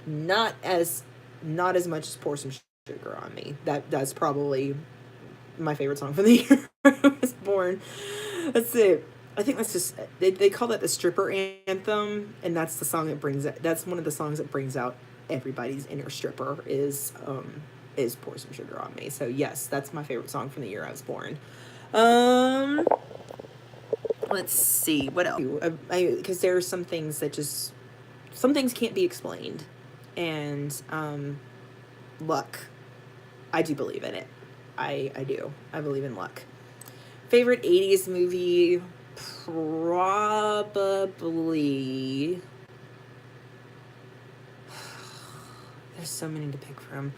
Not as much as "Pour Some Sugar on Me." That's probably my favorite song from the year I was born. That's it. I think that's just they call that the stripper anthem, and that's the song that's one of the songs that brings out everybody's inner stripper is "Pour Some Sugar on Me." So yes, that's my favorite song from the year I was born. Let's see what else. Because there are some things that just some things can't be explained, and luck. I do believe in it. I do. I believe in luck. Favorite 80s movie? Probably. There's so many to pick from.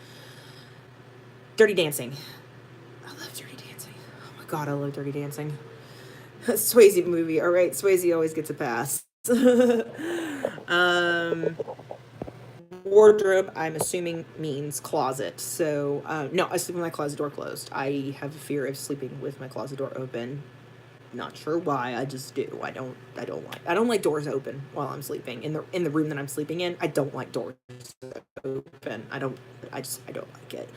Dirty Dancing. I love Dirty Dancing. Oh my god, I love Dirty Dancing. Swayze movie. All right, Swayze always gets a pass. Wardrobe, I'm assuming means closet. So, no, I sleep with my closet door closed. I have a fear of sleeping with my closet door open. Not sure why. I just do. I don't like doors open while I'm sleeping in the room that I'm sleeping in. I don't like doors open. I don't like it.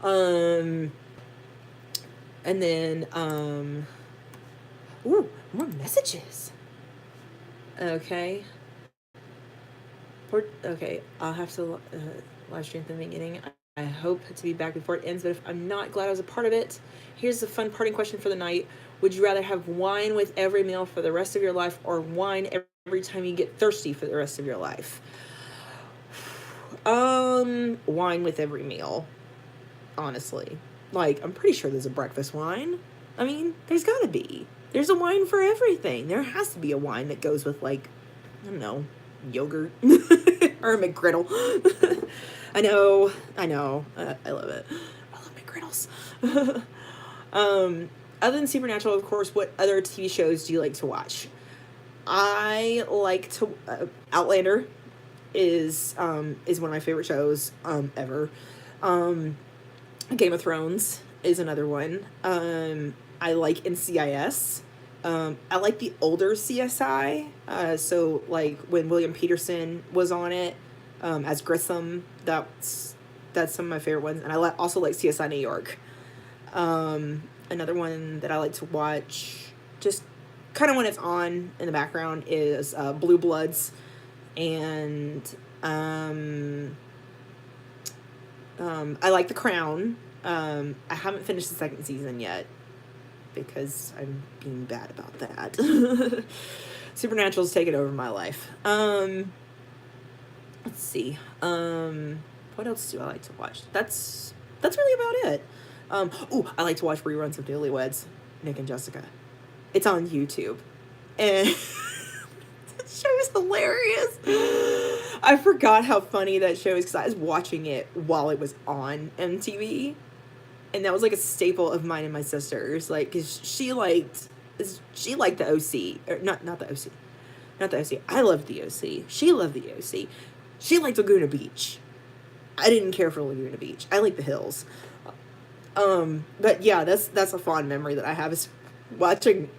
And then ooh, more messages. Okay. Okay, I'll have to live stream from the beginning. I hope to be back before it ends, but if I'm not, glad I was a part of it. Here's a fun parting question for the night. Would you rather have wine with every meal for the rest of your life, or wine every time you get thirsty for the rest of your life? Wine with every meal. Honestly. Like, I'm pretty sure there's a breakfast wine. I mean, there's gotta be. There's a wine for everything. There has to be a wine that goes with, like, I don't know, yogurt or a McGriddle. I know. I love it. I love McGriddles. Other than Supernatural, of course, what other TV shows do you like to watch? I like to Outlander is one of my favorite shows ever. Game of Thrones is another one. I like NCIS. I like the older CSI. So like when William Peterson was on it as Grissom, that's some of my favorite ones. And I also like CSI New York. Another one that I like to watch, just kind of when it's on in the background, is Blue Bloods, and I like The Crown. I haven't finished the second season yet because I'm being bad about that. Supernatural's taken over my life. Let's see. What else do I like to watch? That's really about it. I like to watch reruns of Newlyweds, Nick and Jessica. It's on YouTube. And that show is hilarious. I forgot how funny that show is because I was watching it while it was on MTV. And that was like a staple of mine and my sister's. Like, cause she liked the OC. Or not the OC. Not the OC. I loved the OC. She loved the OC. She liked Laguna Beach. I didn't care for Laguna Beach. I like the hills. But yeah, that's a fond memory that I have, is watching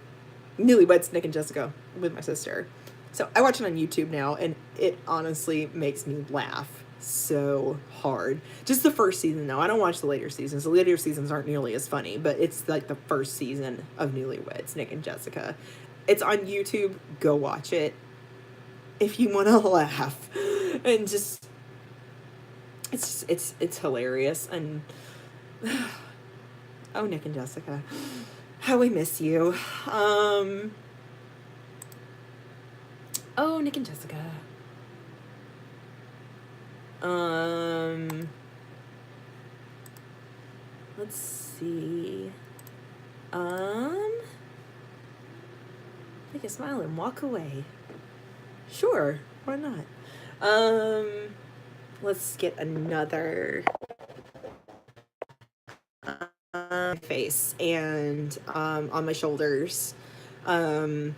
Newlyweds, Nick and Jessica with my sister. So I watch it on YouTube now, and it honestly makes me laugh so hard. Just the first season, though. I don't watch the later seasons. The later seasons aren't nearly as funny, but it's like the first season of Newlyweds, Nick and Jessica. It's on YouTube. Go watch it if you want to laugh. And just it's hilarious. And oh, Nick and Jessica, how we miss you. Oh, Nick and Jessica. Let's see. Make a smile and walk away. Sure, why not? Let's get another face and on my shoulders. They're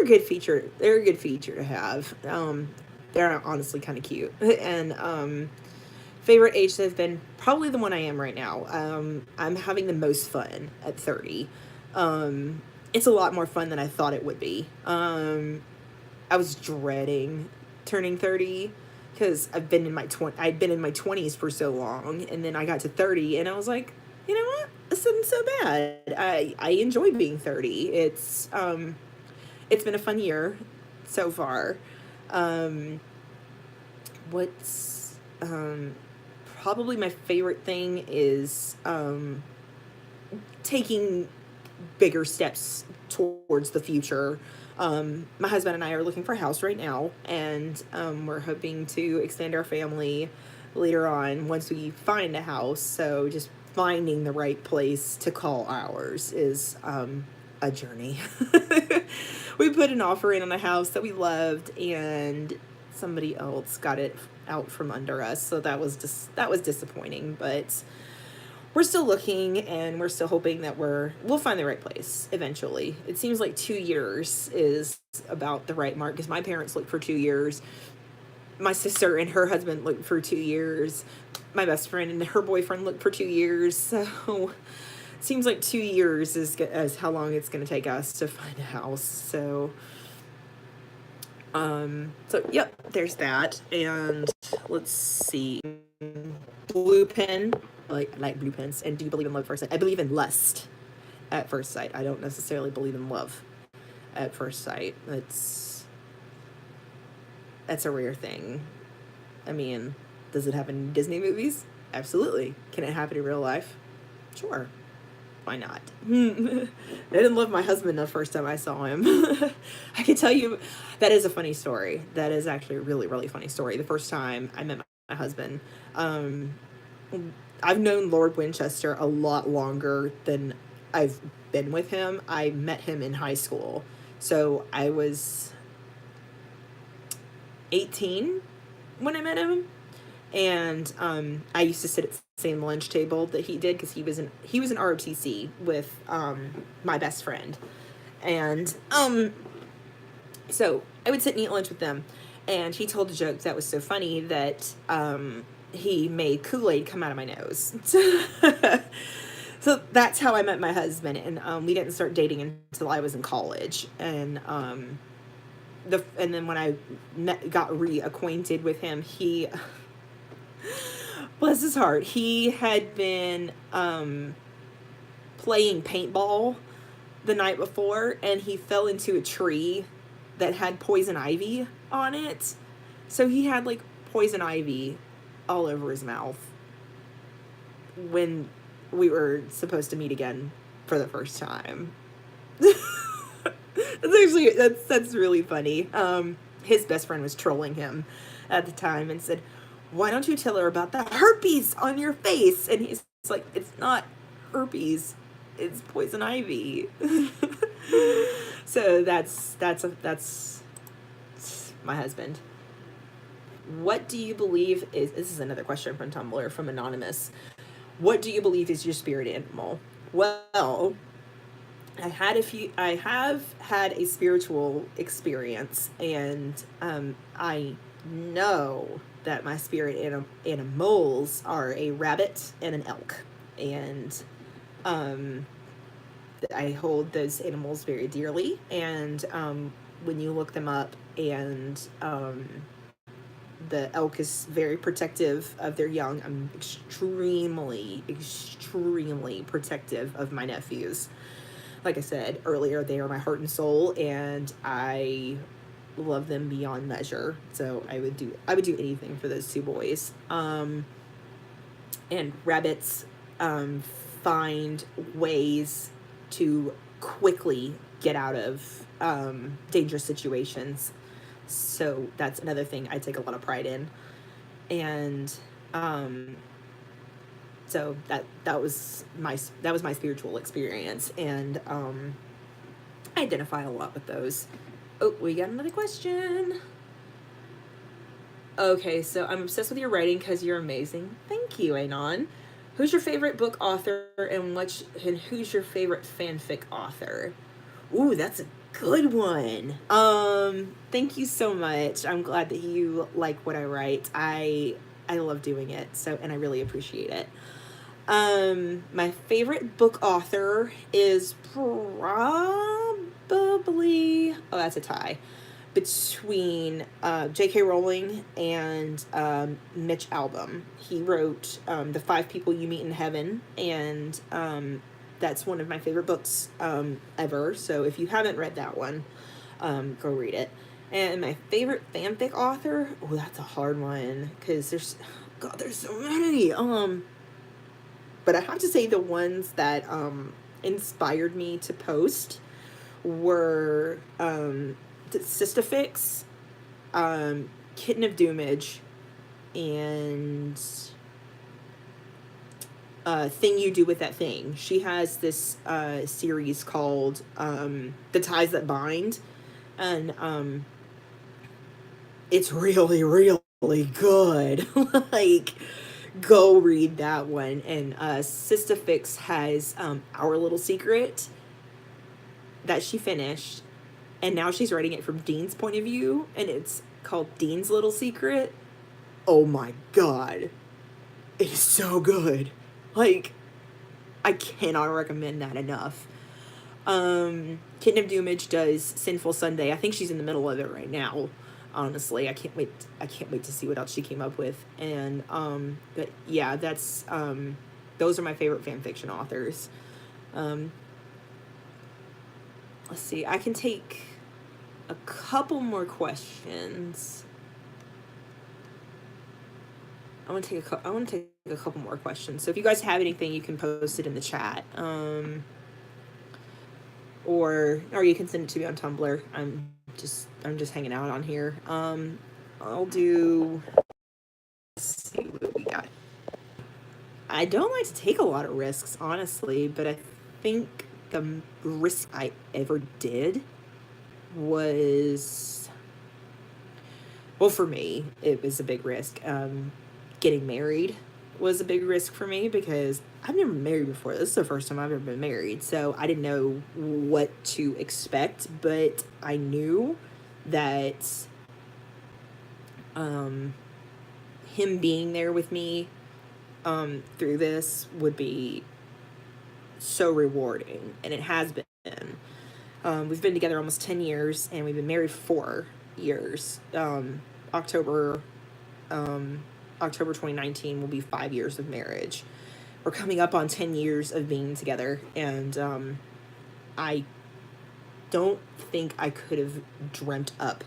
a good feature. They're a good feature to have. They're honestly kind of cute. And favorite age has been probably the one I am right now. I'm having the most fun at 30. It's a lot more fun than I thought it would be. I was dreading turning 30 because I'd been in my 20s for so long, and then I got to 30 and I was like, you know what? This isn't so bad. I enjoy being 30. It's been a fun year so far. What's probably my favorite thing is taking bigger steps towards the future. My husband and I are looking for a house right now, and we're hoping to extend our family later on once we find a house. So just finding the right place to call ours is a journey. We put an offer in on a house that we loved, and somebody else got it out from under us. So that was disappointing, but we're still looking, and we're still hoping that we'll find the right place eventually. It seems like 2 years is about the right mark, because my parents looked for 2 years. My sister and her husband looked for 2 years. My best friend and her boyfriend looked for 2 years. So it seems like 2 years is how long it's going to take us to find a house. So yep, there's that. And let's see. Blue pen. I like blue pens. And do you believe in love at first sight? I believe in lust at first sight. I don't necessarily believe in love at first sight. That's a rare thing. I mean, does it happen in Disney movies? Absolutely. Can it happen in real life? Sure. Why not? I didn't love my husband the first time I saw him. I can tell you that is a funny story. That is actually a really, really funny story. The first time I met my husband, I've known Lord Winchester a lot longer than I've been with him. I met him in high school. So I was 18 when I met him. And I used to sit at the same lunch table that he did, because he was in ROTC with my best friend. And so I would sit and eat lunch with them. And he told a joke that was so funny that he made Kool-Aid come out of my nose. So that's how I met my husband. And we didn't start dating until I was in college. And then when I got reacquainted with him, he... bless his heart, he had been playing paintball the night before, and he fell into a tree that had poison ivy on it. So he had like poison ivy all over his mouth when we were supposed to meet again for the first time. That's really funny. His best friend was trolling him at the time and said, "Why don't you tell her about the herpes on your face?" And he's like, "It's not herpes, it's poison ivy." So that's my husband. What do you believe is... this is another question from Tumblr from Anonymous. What do you believe is your spirit animal? Well, I have had a spiritual experience, and I know that my spirit animals are a rabbit and an elk, and I hold those animals very dearly. And when you look them up, and the elk is very protective of their young. I'm extremely, extremely protective of my nephews. Like I said earlier, they are my heart and soul, and I love them beyond measure. So I would do anything for those two boys. And rabbits find ways to quickly get out of dangerous situations. So that's another thing I take a lot of pride in. And so that was my spiritual experience, and I identify a lot with those. Oh, we got another question. Okay, so I'm obsessed with your writing because you're amazing. Thank you, Anon. Who's your favorite book author, and who's your favorite fanfic author? Ooh, that's a good one. Thank you so much. I'm glad that you like what I write. I love doing it, and I really appreciate it. My favorite book author is probably... oh, that's a tie between J.K. Rowling and Mitch Albom. He wrote The 5 People You Meet in Heaven, and that's one of my favorite books ever. So if you haven't read that one, go read it. And my favorite fanfic author, oh, that's a hard one, because there's so many. But I have to say the ones that inspired me to post were Sisyphix, Kitten of Doomage, and Thing You Do With That Thing. She has this series called The Ties That Bind, and it's really, really good. Like, go read that one. And Sisyphix has Our Little Secret that she finished, and now she's writing it from Dean's point of view, and it's called Dean's Little Secret. Oh my god, it's so good. Like, I cannot recommend that enough. Kitten of Doomage does Sinful Sunday. I think she's in the middle of it right now. Honestly, I can't wait to see what else she came up with. And but yeah, that's those are my favorite fan fiction authors. Let's see, I can take a couple more questions. I want to take a couple more questions. So if you guys have anything, you can post it in the chat. Or you can send it to me on Tumblr. I'm just hanging out on here. I'll do, let's see what we got. I don't like to take a lot of risks, honestly, but I think the risk I ever did was, well, for me, it was a big risk. Getting married was a big risk for me because I've never been married before. This is the first time I've ever been married, so I didn't know what to expect, but I knew that him being there with me through this would be so rewarding, and it has been. We've been together almost 10 years, and we've been married 4 years. October 2019 will be 5 years of marriage. We're coming up on 10 years of being together, and I don't think I could have dreamt up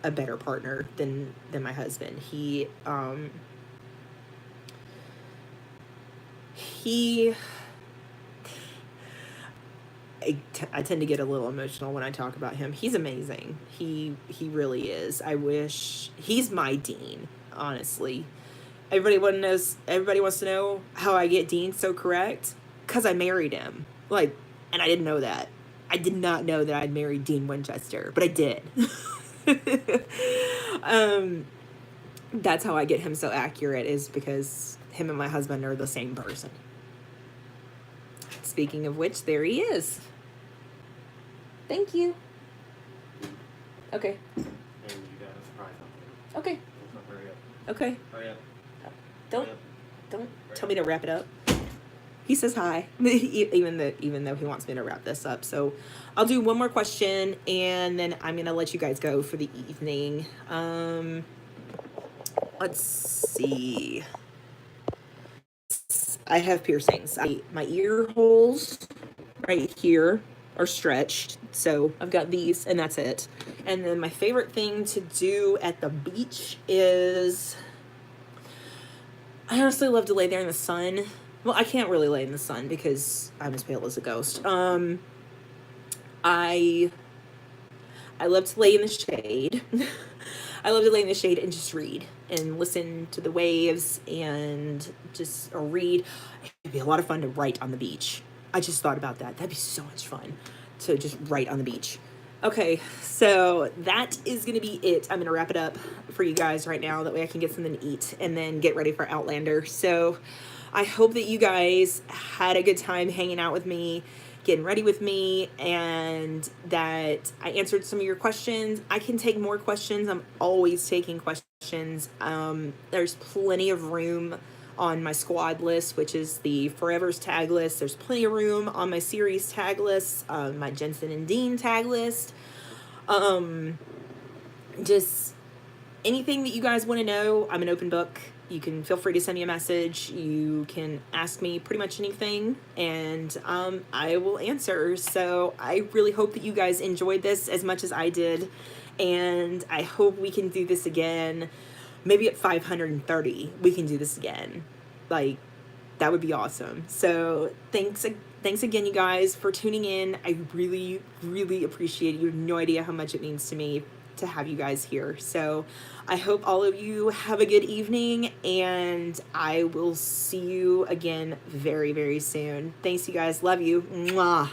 a better partner than my husband. I tend to get a little emotional when I talk about him. He's amazing. He really is. I wish he's my Dean, honestly. Everybody wants to know how I get Dean so correct, because I married him. Like, and I didn't know that. I did not know that I'd married Dean Winchester, but I did. That's how I get him so accurate, is because him and my husband are the same person. Speaking of which, there he is. Thank you. Okay. And you got a surprise on Okay. Hurry up. Okay. Hurry up. Don't Hurry up. tell me to wrap it up. He says hi, even though he wants me to wrap this up. So I'll do one more question, and then I'm gonna let you guys go for the evening. Let's see. I have piercings. My ear holes right here are stretched, so I've got these, and that's it. And then my favorite thing to do at the beach is, I honestly love to lay there in the sun. Well, I can't really lay in the sun because I'm as pale as a ghost. I love to lay in the shade. I love to lay in the shade and just read and listen to the waves and just read. It'd be a lot of fun to write on the beach. I just thought about that. That'd be so much fun to just write on the beach. Okay, so that is going to be it. I'm going to wrap it up for you guys right now. That way I can get something to eat and then get ready for Outlander. So I hope that you guys had a good time hanging out with me, getting ready with me, and that I answered some of your questions. I can take more questions. I'm always taking questions. There's plenty of room on my squad list, which is the Forever's tag list. There's plenty of room on my series tag list, my Jensen and Dean tag list. Just anything that you guys want to know, I'm an open book. You can feel free to send me a message. You can ask me pretty much anything, and I will answer. So I really hope that you guys enjoyed this as much as I did, and I hope we can do this again. Maybe at 530, we can do this again. Like, That would be awesome. So thanks again, you guys, for tuning in. I really, really appreciate it. You have no idea how much it means to me to have you guys here. So I hope all of you have a good evening, and I will see you again very, very soon. Thanks, you guys. Love you. Mwah.